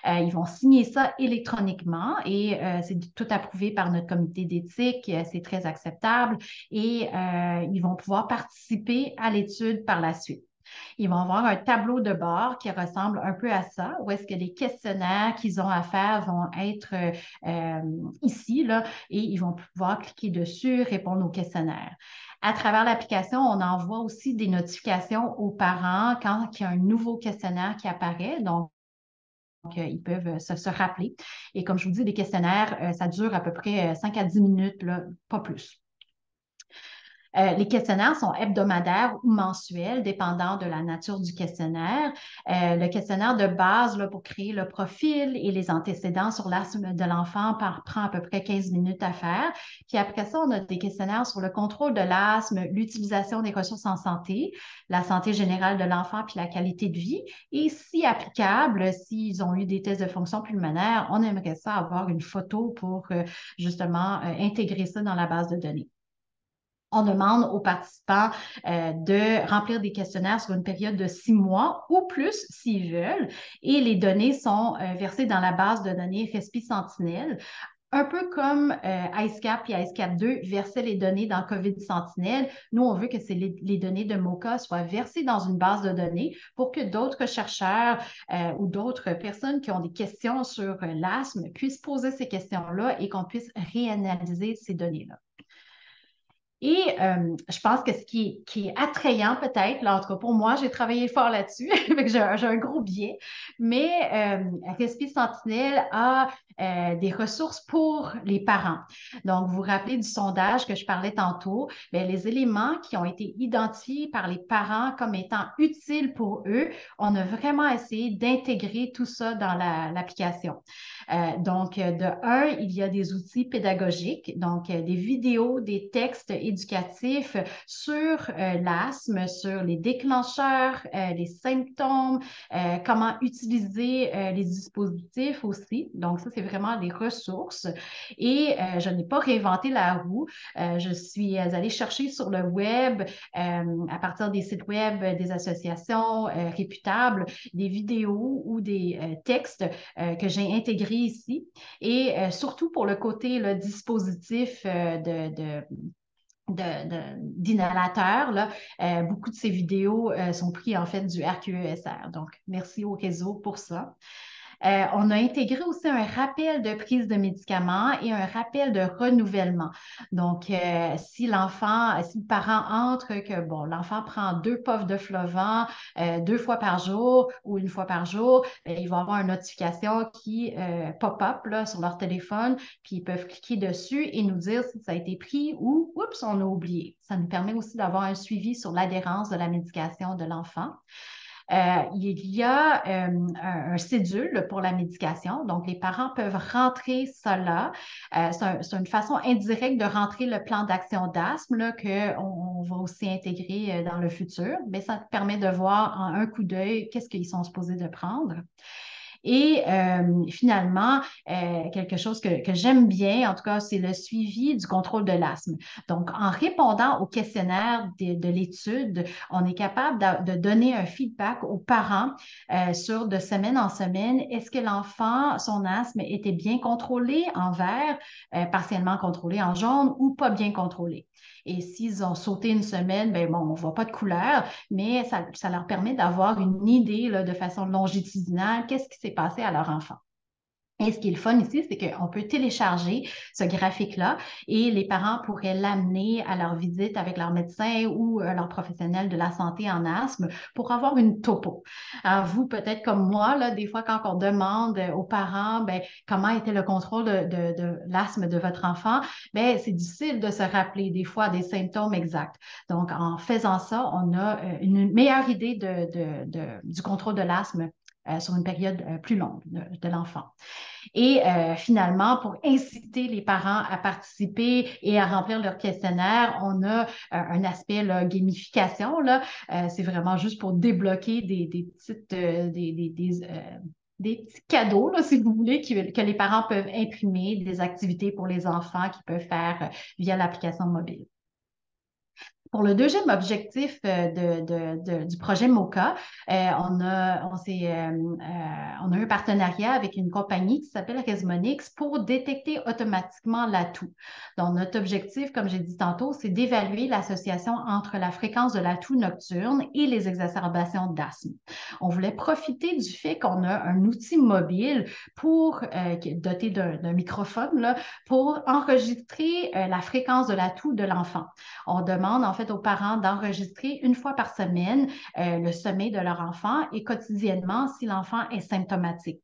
Ils vont signer ça électroniquement et c'est tout approuvé par notre comité d'éthique, c'est très acceptable et ils vont pouvoir participer à l'étude par la suite. Ils vont avoir un tableau de bord qui ressemble un peu à ça, où est-ce que les questionnaires qu'ils ont à faire vont être ici, là, et ils vont pouvoir cliquer dessus, répondre aux questionnaires. À travers l'application, on envoie aussi des notifications aux parents quand il y a un nouveau questionnaire qui apparaît. Donc, ils peuvent se rappeler. Et comme je vous dis, les questionnaires, ça dure à peu près 5 à 10 minutes, là, pas plus. Les questionnaires sont hebdomadaires ou mensuels, dépendant de la nature du questionnaire. Le questionnaire de base là, pour créer le profil et les antécédents sur l'asthme de l'enfant prend à peu près 15 minutes à faire. Puis après ça, on a des questionnaires sur le contrôle de l'asthme, l'utilisation des ressources en santé, la santé générale de l'enfant puis la qualité de vie. Et si applicable, s'ils ont eu des tests de fonction pulmonaire, on aimerait ça avoir une photo pour justement intégrer ça dans la base de données. On demande aux participants de remplir des questionnaires sur une période de 6 mois ou plus s'ils veulent. Et les données sont versées dans la base de données Respi Sentinelle. Un peu comme IceCap et IceCap 2 versaient les données dans COVID Sentinelle, nous, on veut que les données de MoCA soient versées dans une base de données pour que d'autres chercheurs ou d'autres personnes qui ont des questions sur l'asthme puissent poser ces questions-là et qu'on puisse réanalyser ces données-là. Et je pense que ce qui est attrayant peut-être, là, en tout cas pour moi, j'ai travaillé fort là-dessus, j'ai un gros biais, mais Respi Sentinelle a des ressources pour les parents. Donc, vous vous rappelez du sondage que je parlais tantôt, bien, les éléments qui ont été identifiés par les parents comme étant utiles pour eux, on a vraiment essayé d'intégrer tout ça dans l'application. Donc, de un, il y a des outils pédagogiques, donc des vidéos, des textes éducatifs sur l'asthme, sur les déclencheurs, les symptômes, comment utiliser les dispositifs aussi. Donc, ça, c'est vraiment des ressources. Et je n'ai pas réinventé la roue. Je suis allée chercher sur le web, à partir des sites web des associations réputables, des vidéos ou des textes que j'ai intégrés ici. Et surtout pour le côté le dispositif d'inhalateurs, beaucoup de ces vidéos sont prises en fait du RQESR. Donc, merci au réseau pour ça. On a intégré aussi un rappel de prise de médicaments et un rappel de renouvellement. Donc, si le parent entre que, bon, l'enfant prend 2 puffs de Flovent 2 fois par jour ou 1 fois par jour, bien, il va avoir une notification qui pop-up là, sur leur téléphone, puis ils peuvent cliquer dessus et nous dire si ça a été pris ou, oups, on a oublié. Ça nous permet aussi d'avoir un suivi sur l'adhérence de la médication de l'enfant. Il y a un cédule pour la médication. Donc, les parents peuvent rentrer cela. C'est une façon indirecte de rentrer le plan d'action d'asthme qu'on va aussi intégrer dans le futur. Mais ça permet de voir en un coup d'œil qu'est-ce qu'ils sont supposés de prendre. Et finalement, quelque chose que j'aime bien, en tout cas, c'est le suivi du contrôle de l'asthme. Donc, en répondant au questionnaire de l'étude, on est capable de donner un feedback aux parents sur de semaine en semaine. Est-ce que l'enfant, son asthme était bien contrôlé en vert, partiellement contrôlé en jaune ou pas bien contrôlé? Et s'ils ont sauté une semaine, ben bon, on ne voit pas de couleur, mais ça leur permet d'avoir une idée là, de façon longitudinale, qu'est-ce qui s'est passé à leur enfant. Et ce qui est le fun ici, c'est qu'on peut télécharger ce graphique-là et les parents pourraient l'amener à leur visite avec leur médecin ou leur professionnel de la santé en asthme pour avoir une topo. Alors, vous, peut-être comme moi, là, des fois, quand on demande aux parents ben, comment était le contrôle de l'asthme de votre enfant, ben, c'est difficile de se rappeler des fois des symptômes exacts. Donc, en faisant ça, on a une meilleure idée du contrôle de l'asthme sur une période plus longue de l'enfant. Et finalement, pour inciter les parents à participer et à remplir leur questionnaire, on a un aspect là, gamification. Là. C'est vraiment juste pour débloquer des petites, des petits cadeaux, là, si vous voulez, que les parents peuvent imprimer, des activités pour les enfants qu'ils peuvent faire via l'application mobile. Pour le deuxième objectif du projet MOCA, on a un partenariat avec une compagnie qui s'appelle Resmonix pour détecter automatiquement l'atout. Donc, notre objectif, comme j'ai dit tantôt, c'est d'évaluer l'association entre la fréquence de l'atout nocturne et les exacerbations d'asthme. On voulait profiter du fait qu'on a un outil mobile doté d'un microphone là, pour enregistrer la fréquence de l'atout de l'enfant. On demande en fait aux parents d'enregistrer une fois par semaine le sommeil de leur enfant et quotidiennement si l'enfant est symptomatique.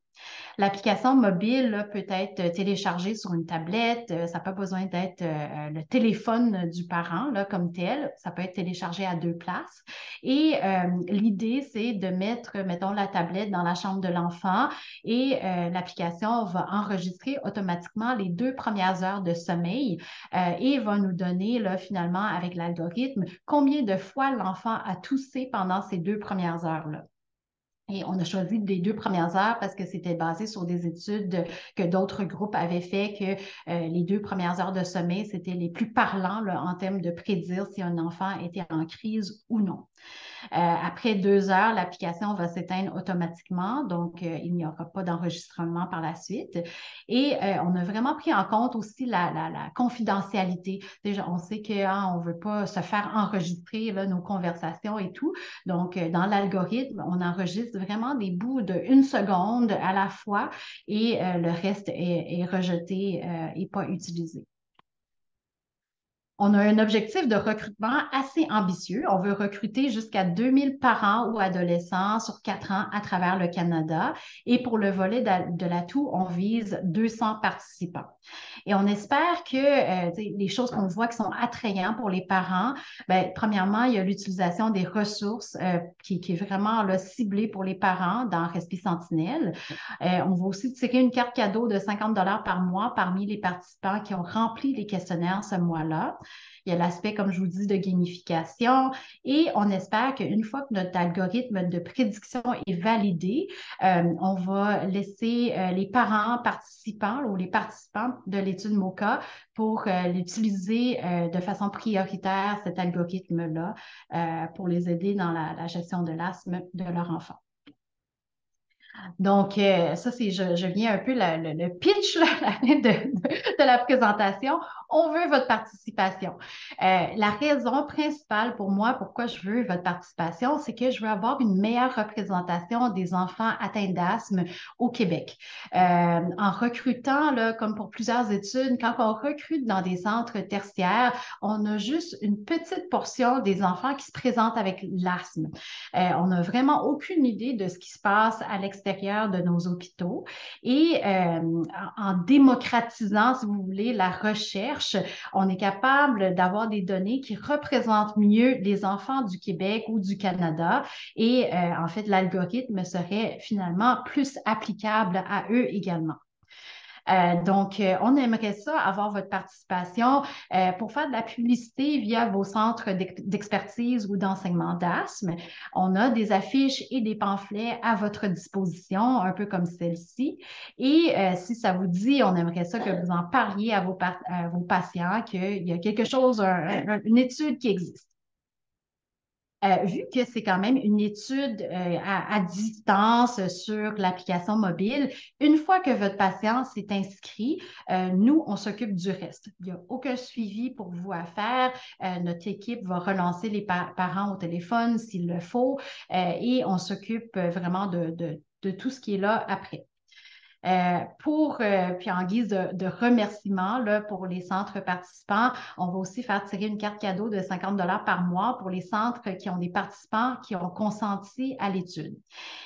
L'application mobile là, peut être téléchargée sur une tablette. Ça n'a pas besoin d'être le téléphone du parent là, comme tel. Ça peut être téléchargé à deux places. Et l'idée, c'est de mettre, mettons, la tablette dans la chambre de l'enfant et l'application va enregistrer automatiquement les 2 premières heures de sommeil et va nous donner là, finalement, avec l'algorithme, combien de fois l'enfant a toussé pendant ces 2 premières heures-là. Et on a choisi les 2 premières heures parce que c'était basé sur des études que d'autres groupes avaient fait que les 2 premières heures de sommeil, c'était les plus parlants là, en termes de prédire si un enfant était en crise ou non. Après 2 heures, l'application va s'éteindre automatiquement, donc il n'y aura pas d'enregistrement par la suite. Et on a vraiment pris en compte aussi la confidentialité. Déjà, on sait qu'on ne veut pas se faire enregistrer là, nos conversations et tout. Donc, dans l'algorithme, on enregistre vraiment des bouts de 1 seconde à la fois et le reste est rejeté et pas utilisé. On a un objectif de recrutement assez ambitieux. On veut recruter jusqu'à 2000 parents ou adolescents sur 4 ans à travers le Canada. Et pour le volet de l'atout, on vise 200 participants. Et on espère que les choses qu'on voit qui sont attrayantes pour les parents, bien, premièrement, il y a l'utilisation des ressources qui est vraiment là, ciblée pour les parents dans Respi Sentinelle. On va aussi tirer une carte cadeau de 50 par mois parmi les participants qui ont rempli les questionnaires ce mois-là. Il y a l'aspect, comme je vous dis, de gamification et on espère qu'une fois que notre algorithme de prédiction est validé, on va laisser les parents participants ou les participants de l'étude MOCA pour l'utiliser de façon prioritaire, cet algorithme-là, pour les aider dans la gestion de l'asthme de leur enfant. Donc, ça, je viens un peu le pitch là, de la présentation. On veut votre participation. La raison principale pour moi, pourquoi je veux votre participation, c'est que je veux avoir une meilleure représentation des enfants atteints d'asthme au Québec. En recrutant, là, comme pour plusieurs études, quand on recrute dans des centres tertiaires, on a juste une petite portion des enfants qui se présentent avec l'asthme. On n'a vraiment aucune idée de ce qui se passe à l'extérieur de nos hôpitaux. Et en démocratisant, si vous voulez, la recherche, on est capable d'avoir des données qui représentent mieux les enfants du Québec ou du Canada. Et en fait, l'algorithme serait finalement plus applicable à eux également. Donc, on aimerait ça, avoir votre participation pour faire de la publicité via vos centres d'expertise ou d'enseignement d'asthme. On a des affiches et des pamphlets à votre disposition, un peu comme celle-ci. Et si ça vous dit, on aimerait ça que vous en parliez à vos patients, qu'il y a quelque chose, une étude qui existe. Vu que c'est quand même une étude à distance sur l'application mobile, une fois que votre patient s'est inscrit, nous, on s'occupe du reste. Il n'y a aucun suivi pour vous à faire. Notre équipe va relancer les parents au téléphone s'il le faut et on s'occupe vraiment de tout ce qui est là après. Puis en guise de remerciement là, pour les centres participants, on va aussi faire tirer une carte cadeau de 50 par mois pour les centres qui ont des participants qui ont consenti à l'étude.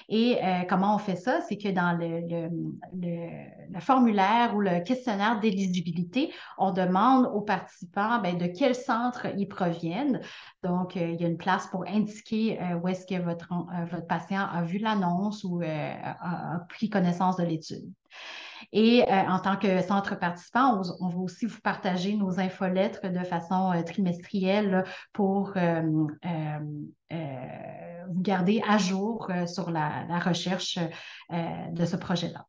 Et comment on fait ça? C'est que dans le formulaire ou le questionnaire d'éligibilité, on demande aux participants ben, de quel centre ils proviennent. Donc, il y a une place pour indiquer où est-ce que votre patient a vu l'annonce ou a pris connaissance de l'étude. Et en tant que centre participant, on va aussi vous partager nos infolettres de façon trimestrielle là, pour vous garder à jour sur la recherche de ce projet-là.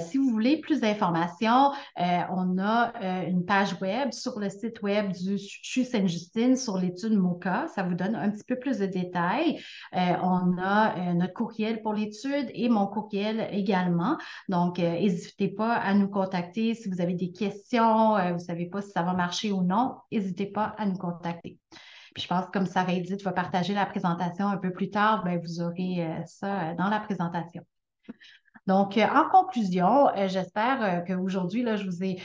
Si vous voulez plus d'informations, on a une page web sur le site web du CHU Sainte-Justine sur l'étude MOCA. Ça vous donne un petit peu plus de détails. On a notre courriel pour l'étude et mon courriel également. Donc, n'hésitez pas à nous contacter si vous avez des questions, vous ne savez pas si ça va marcher ou non, n'hésitez pas à nous contacter. Puis je pense que comme Sarah Edith va partager la présentation un peu plus tard, bien, vous aurez ça dans la présentation. Donc, en conclusion, j'espère qu'aujourd'hui, je vous ai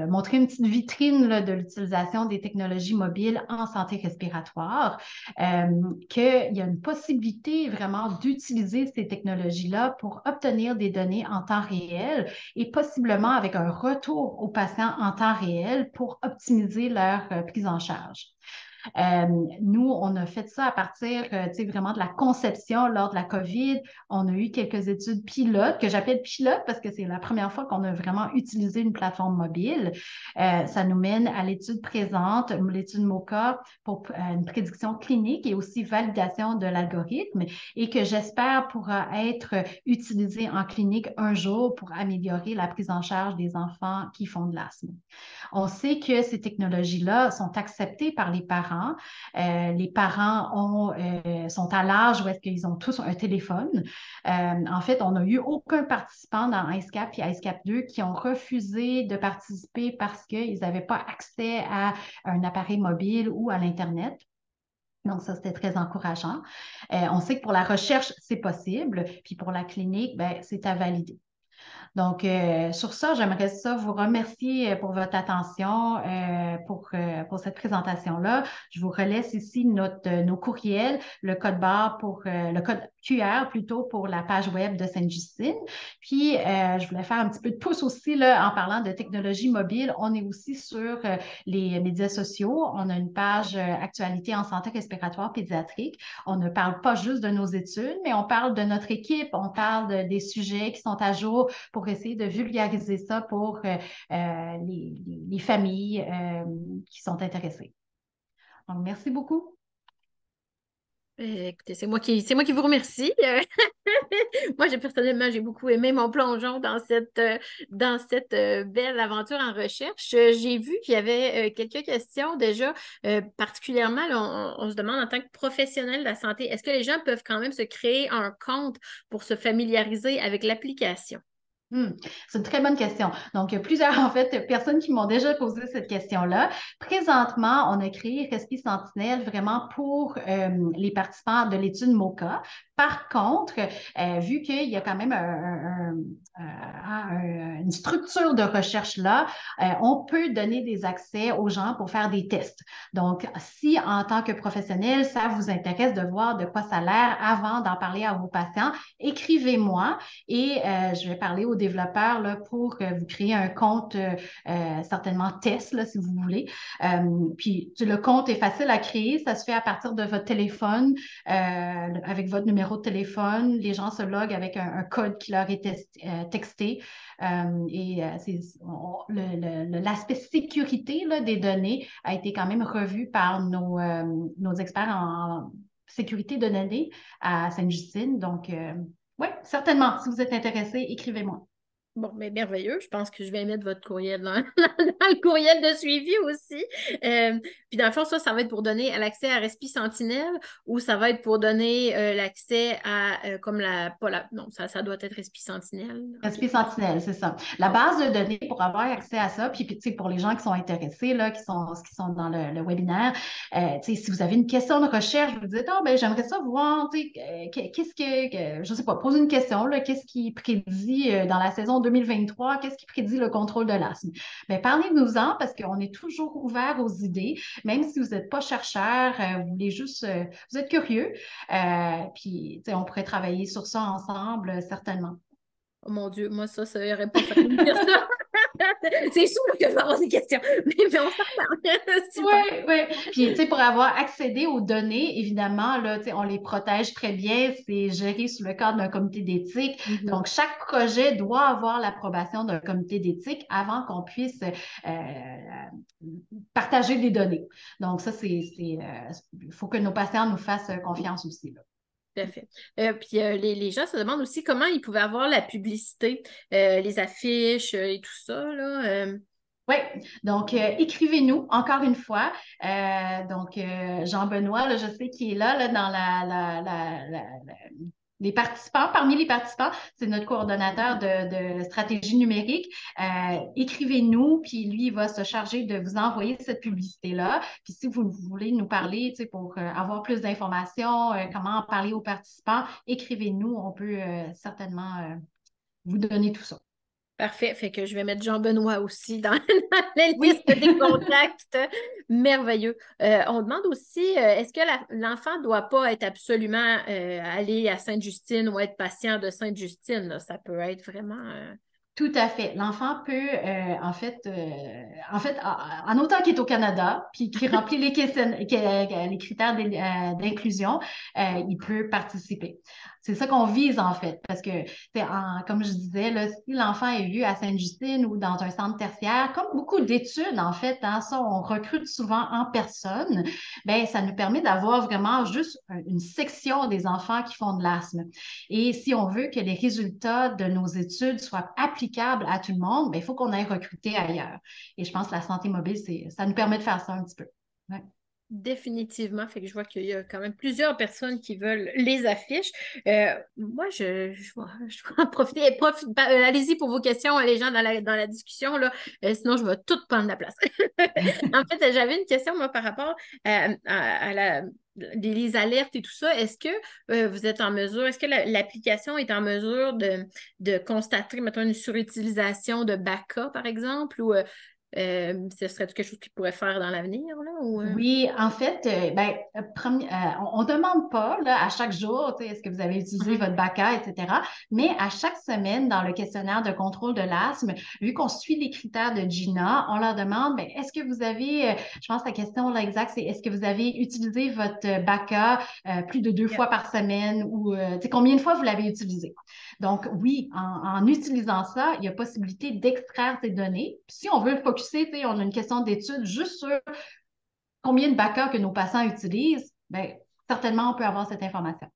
montré une petite vitrine là, de l'utilisation des technologies mobiles en santé respiratoire, qu'il y a une possibilité vraiment d'utiliser ces technologies-là pour obtenir des données en temps réel et possiblement avec un retour aux patients en temps réel pour optimiser leur prise en charge. Nous, on a fait ça à partir vraiment de la conception lors de la COVID. On a eu quelques études pilotes que j'appelle pilotes parce que c'est la première fois qu'on a vraiment utilisé une plateforme mobile. Ça nous mène à l'étude présente, l'étude MOCA pour une prédiction clinique et aussi validation de l'algorithme et que j'espère pourra être utilisée en clinique un jour pour améliorer la prise en charge des enfants qui font de l'asthme. On sait que ces technologies-là sont acceptées par les parents. Les parents sont à l'âge où est-ce qu'ils ont tous un téléphone. En fait, on n'a eu aucun participant dans IceCap et IceCap 2 qui ont refusé de participer parce qu'ils n'avaient pas accès à un appareil mobile ou à l'Internet. Donc, ça, c'était très encourageant. On sait que pour la recherche, c'est possible, puis pour la clinique, ben, c'est à valider. Donc, sur ça, j'aimerais ça vous remercier pour votre attention pour cette présentation-là. Je vous relaisse ici nos courriels, le code barre le code QR plutôt pour la page web de Sainte-Justine. Puis, je voulais faire un petit peu de pouce aussi là, en parlant de technologie mobile. On est aussi sur les médias sociaux. On a une page actualité en santé respiratoire pédiatrique. On ne parle pas juste de nos études, mais on parle de notre équipe, on parle des sujets qui sont à jour pour essayer de vulgariser ça pour les familles qui sont intéressées. Donc, merci beaucoup. Écoutez, c'est moi qui vous remercie. Moi, personnellement, j'ai beaucoup aimé mon plongeon dans cette belle aventure en recherche. J'ai vu qu'il y avait quelques questions déjà, particulièrement, là, on se demande en tant que professionnel de la santé, est-ce que les gens peuvent quand même se créer un compte pour se familiariser avec l'application? C'est une très bonne question. Donc, il y a plusieurs, en fait, personnes qui m'ont déjà posé cette question-là. Présentement, on a créé Respi Sentinelle vraiment pour les participants de l'étude MOCA. Par contre, vu qu'il y a quand même une structure de recherche là, on peut donner des accès aux gens pour faire des tests. Donc, si en tant que professionnel, ça vous intéresse de voir de quoi ça a l'air avant d'en parler à vos patients, écrivez-moi et je vais parler aux développeurs là, pour vous créer un compte certainement test, là, si vous voulez. Puis le compte est facile à créer, ça se fait à partir de votre téléphone, avec votre numéro de téléphone. Les gens se loguent avec un code qui leur est texté. L'aspect sécurité là, des données a été quand même revu par nos experts en sécurité de données à Sainte-Justine. Donc, oui, certainement. Si vous êtes intéressé, écrivez-moi. Bon, mais merveilleux. Je pense que je vais mettre votre courriel dans, dans le courriel de suivi aussi. Puis dans le fond, ça va être pour donner l'accès à Respi Sentinelle ou ça va être pour donner l'accès à comme pas la. Non, ça doit être Respi Sentinelle. OK. SP Sentinelle, c'est ça. La base de données pour avoir accès à ça, puis tu sais, pour les gens qui sont intéressés, là, qui sont dans le webinaire, tu sais, si vous avez une question de recherche, vous dites, ah, ben, j'aimerais ça voir, tu sais, qu'est-ce je sais pas, posez une question, là, qu'est-ce qui prédit dans la saison 2023, qu'est-ce qui prédit le contrôle de l'asthme? Ben, parlez-nous-en parce qu'on est toujours ouvert aux idées, même si vous n'êtes pas chercheur, vous voulez juste, vous êtes curieux, puis, tu sais, on pourrait travailler sur ça ensemble, certainement. Oh mon Dieu, moi, ça n'aurait pas fallu me dire ça. C'est sûr que je vais avoir des questions. Mais on s'en parle. Super. Oui, oui. Puis, tu sais, pour avoir accédé aux données, évidemment, là, tu sais, on les protège très bien. C'est géré sous le cadre d'un comité d'éthique. Mhm. Donc, chaque projet doit avoir l'approbation d'un comité d'éthique avant qu'on puisse partager des données. Donc, ça, il faut que nos patients nous fassent confiance aussi, là. Tout à fait. Puis les gens se demandent aussi comment ils pouvaient avoir la publicité, les affiches et tout ça, là. Oui, donc écrivez-nous encore une fois. Donc, Jean-Benoît, là, je sais qu'il est là, dans les participants. Parmi les participants, c'est notre coordonnateur de stratégie numérique. Écrivez-nous, puis lui, il va se charger de vous envoyer cette publicité-là. Puis si vous voulez nous parler, tu sais, pour avoir plus d'informations, comment en parler aux participants, écrivez-nous. On peut certainement vous donner tout ça. Parfait. Fait que je vais mettre Jean-Benoît aussi dans, dans la Oui. liste des contacts. Merveilleux. On demande aussi, est-ce que l'enfant ne doit pas être absolument aller à Sainte-Justine ou être patient de Sainte-Justine, là? Ça peut être vraiment. Tout à fait. L'enfant peut, en autant qu'il est au Canada, puis qu'il remplit les critères d'inclusion, il peut participer. C'est ça qu'on vise, en fait, parce que, comme je disais, là, si l'enfant est vu à Sainte-Justine ou dans un centre tertiaire, comme beaucoup d'études, en fait, hein, ça, on recrute souvent en personne, ben, ça nous permet d'avoir vraiment juste une section des enfants qui font de l'asthme. Et si on veut que les résultats de nos études soient applicables à tout le monde, ben, il faut qu'on aille recruter ailleurs. Et je pense que la santé mobile, ça nous permet de faire ça un petit peu. Ouais. Définitivement, fait que je vois qu'il y a quand même plusieurs personnes qui veulent les affiches. Moi, je vais en profiter. Allez-y pour vos questions, les gens dans la discussion, là. Sinon, je vais tout prendre la place. En fait, j'avais une question, moi, par rapport les alertes et tout ça. Est-ce que vous êtes en mesure, est-ce que l'application est en mesure de constater, mettons, une surutilisation de BACA, par exemple, ou ce serait quelque chose qu'ils pourraient faire dans l'avenir, là? Ou, Oui, en fait, on ne demande pas là, à chaque jour, tu sais, est-ce que vous avez utilisé Mhm. votre BACA, etc. Mais à chaque semaine, dans le questionnaire de contrôle de l'asthme, vu qu'on suit les critères de GINA, on leur demande, ben, est-ce que vous avez, je pense que la question là, exacte, c'est est-ce que vous avez utilisé votre BACA plus de 2 fois par semaine ou tu sais, combien de fois vous l'avez utilisé? Donc, oui, en utilisant ça, il y a possibilité d'extraire ces données. Puis, si on veut focuser, tu sais, on a une question d'étude juste sur combien de backups que nos patients utilisent, bien, certainement, on peut avoir cette information.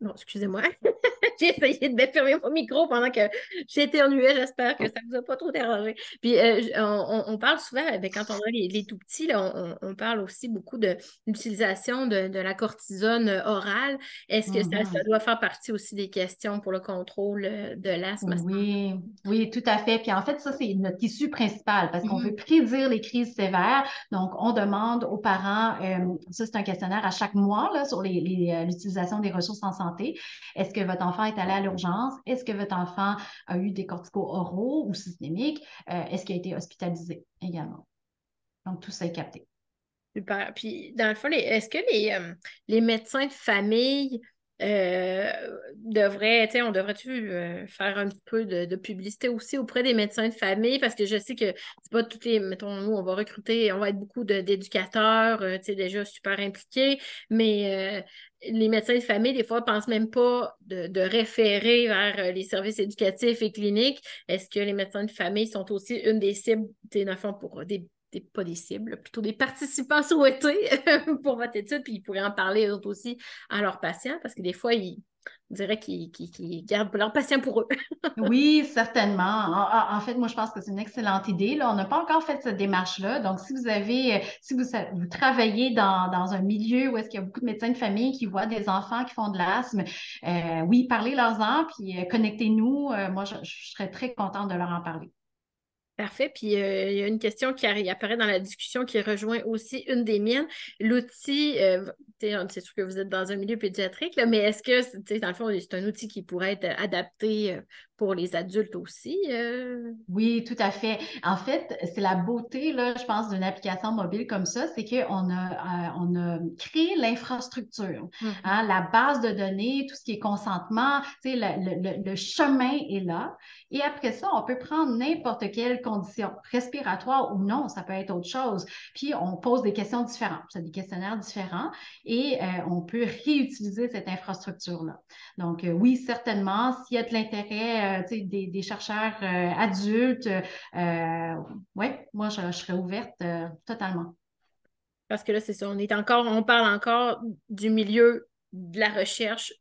Bon, excusez-moi. J'ai essayé de fermer mon micro pendant que j'éternuais. J'espère que ça ne vous a pas trop dérangé. Puis, on parle souvent, ben, quand on a les tout petits, là, on parle aussi beaucoup de l'utilisation de la cortisone orale. Est-ce que ça Mhm. doit faire partie aussi des questions pour le contrôle de l'asthme à ce Oui, oui, tout à fait. Puis en fait, ça, c'est notre issue principale parce qu'on veut moment-là? prédire les crises sévères. Donc, on demande aux parents, ça, c'est un questionnaire à chaque mois là, sur l'utilisation des ressources en santé. Est-ce que votre enfant est allé à l'urgence? Est-ce que votre enfant a eu des corticos oraux ou systémiques? Est-ce qu'il a été hospitalisé également? Donc, tout ça est capté. Super. Puis, dans le fond, est-ce que les médecins de famille euh, devraient, tu sais, on devrait-tu faire un petit peu de publicité aussi auprès des médecins de famille? Parce que je sais que c'est pas tous les, mettons, nous, on va recruter, on va être beaucoup d'éducateurs, tu sais, déjà super impliqués, mais les médecins de famille, des fois, pensent même pas de référer vers les services éducatifs et cliniques. Est-ce que les médecins de famille sont aussi une des cibles, tu sais, dans le fond, pour pas des cibles, plutôt des participants souhaités pour votre étude, puis ils pourraient en parler eux autres aussi à leurs patients, parce que des fois, On dirait qu'ils gardent leur patient pour eux. Oui, certainement. En fait, moi, je pense que c'est une excellente idée. Là, on n'a pas encore fait cette démarche-là. Donc, si vous avez, si vous travaillez dans un milieu où est-ce qu'il y a beaucoup de médecins de famille qui voient des enfants qui font de l'asthme, oui, parlez-leur-en, puis connectez-nous. Moi, je serais très contente de leur en parler. Parfait. Puis il y a une question qui apparaît dans la discussion qui rejoint aussi une des miennes. L'outil, c'est sûr que vous êtes dans un milieu pédiatrique, là, mais est-ce que, dans le fond, c'est un outil qui pourrait être adapté pour les adultes aussi? Oui, tout à fait. En fait, c'est la beauté, là, je pense, d'une application mobile comme ça, c'est on a créé l'infrastructure, Mhm. hein, la base de données, tout ce qui est consentement, tu sais, le chemin est là. Et après ça, on peut prendre n'importe quelle condition respiratoire ou non, ça peut être autre chose. Puis, on pose des questions différentes, c'est des questionnaires différents et on peut réutiliser cette infrastructure-là. Donc, oui, certainement, s'il y a de l'intérêt, tu sais, des chercheurs adultes, oui, moi, je serais ouverte totalement. Parce que là, c'est ça, on parle encore du milieu de la recherche.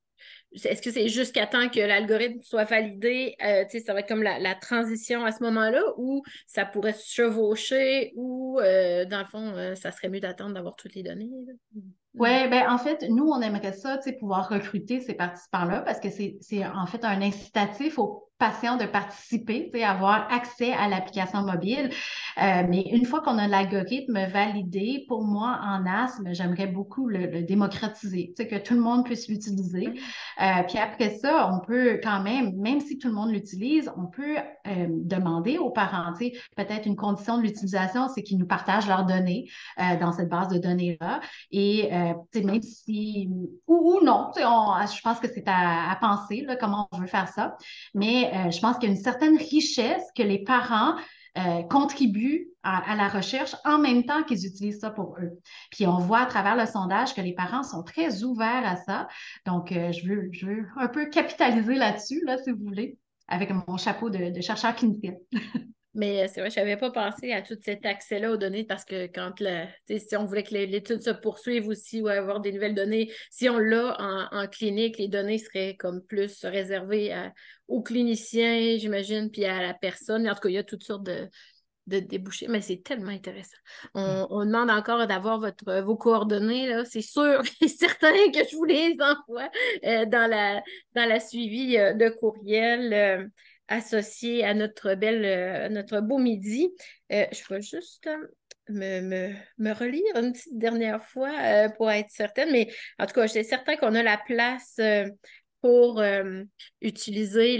Est-ce que c'est jusqu'à temps que l'algorithme soit validé, tu sais, ça va être comme la transition à ce moment-là, ou ça pourrait se chevaucher, ou dans le fond, ça serait mieux d'attendre d'avoir toutes les données, là? Oui, Mm. ben en fait, nous, on aimerait ça, tu sais, pouvoir recruter ces participants-là parce que c'est en fait un incitatif aux patients de participer, tu sais, avoir accès à l'application mobile. Mais une fois qu'on a l'algorithme validé, pour moi, en asthme, j'aimerais beaucoup le démocratiser, tu sais, que tout le monde puisse l'utiliser. Ouais. Puis après ça, on peut quand même si tout le monde l'utilise, on peut demander aux parents, tu sais, peut-être une condition de l'utilisation, c'est qu'ils nous partagent leurs données dans cette base de données-là. Et même si, ou non, je pense que c'est à penser là, comment on veut faire ça. Mais je pense qu'il y a une certaine richesse que les parents contribuent à la recherche en même temps qu'ils utilisent ça pour eux. Puis on voit à travers le sondage que les parents sont très ouverts à ça. Donc, je veux un peu capitaliser là-dessus, là, si vous voulez, avec mon chapeau de chercheur clinicien. Mais c'est vrai, je n'avais pas pensé à tout cet accès-là aux données parce que tu sais, si on voulait que l'étude se poursuive aussi ou avoir des nouvelles données, si on l'a en clinique, les données seraient comme plus réservées aux cliniciens, j'imagine, puis à la personne. En tout cas, il y a toutes sortes de débouchés, mais c'est tellement intéressant. On demande encore d'avoir vos coordonnées, là. C'est sûr et certain que je vous les envoie dans la suivi de courriel associé à notre beau midi. Je vais juste me relire une petite dernière fois pour être certaine, mais en tout cas, c'est certain qu'on a la place pour utiliser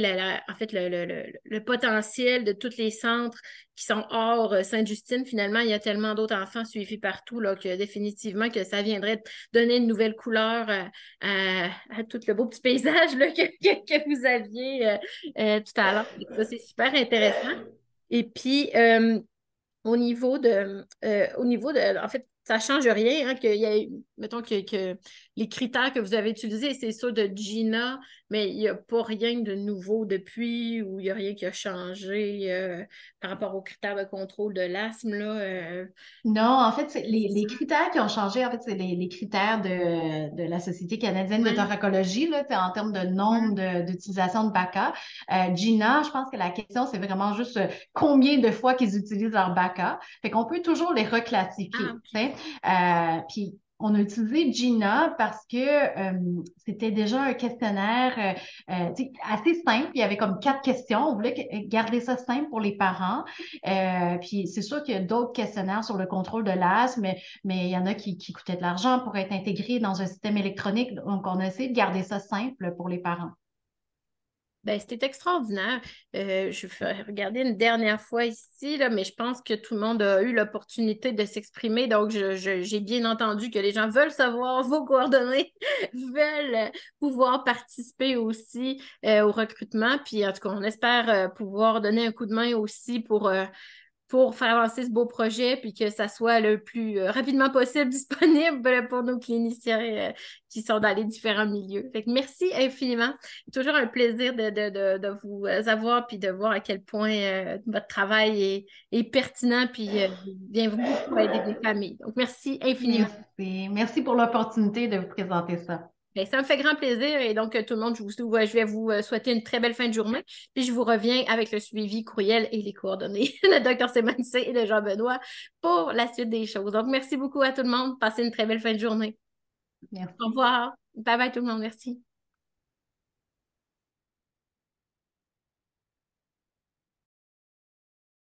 en fait, le potentiel de tous les centres qui sont hors Sainte-Justine. Finalement, il y a tellement d'autres enfants suivis partout là, que définitivement que ça viendrait donner une nouvelle couleur à tout le beau petit paysage là, que vous aviez tout à l'heure. Ça, c'est super intéressant. Et puis, au niveau de, en fait, ça ne change rien, hein, qu'il y ait, mettons que les critères que vous avez utilisés, c'est ceux de Gina, mais il n'y a pas rien de nouveau depuis ou il n'y a rien qui a changé par rapport aux critères de contrôle de l'asthme, là. Non, en fait, c'est C'est les ça. critères qui ont changé, en fait, c'est les critères de la Société canadienne de Ouais, thoracologie, là, tu sais, en termes de nombre ouais. d'utilisation de BACA. Gina, je pense que la question, c'est vraiment juste combien de fois qu'ils utilisent leur BACA. Fait qu'on peut toujours les Ah, reclassifier, tu OK. sais. Puis, on a utilisé Gina parce que c'était déjà un questionnaire tu sais, assez simple. Il y avait comme 4 questions. On voulait garder ça simple pour les parents. Puis c'est sûr qu'il y a d'autres questionnaires sur le contrôle de l'asthme, mais il y en a qui coûtaient de l'argent pour être intégrés dans un système électronique. Donc, on a essayé de garder ça simple pour les parents. Ben, c'était extraordinaire. Je vais regarder une dernière fois ici, là, mais je pense que tout le monde a eu l'opportunité de s'exprimer. Donc, j'ai bien entendu que les gens veulent savoir vos coordonnées, veulent pouvoir participer aussi au recrutement. Puis, en tout cas, on espère pouvoir donner un coup de main aussi pour faire avancer ce beau projet, puis que ça soit le plus rapidement possible disponible pour nos cliniciens qui sont dans les différents milieux. Fait que merci infiniment. C'est toujours un plaisir de vous avoir, puis de voir à quel point votre travail est pertinent, puis vient beaucoup aider des familles. Donc, merci infiniment. Merci. Merci pour l'opportunité de vous présenter ça. Bien, ça me fait grand plaisir et donc tout le monde, je vais vous souhaiter une très belle fin de journée. Puis je vous reviens avec le suivi courriel et les coordonnées de Dr. Sémancé et de Jean-Benoît pour la suite des choses. Donc, merci beaucoup à tout le monde. Passez une très belle fin de journée. Au Merci. revoir. Bye bye tout le monde. Merci.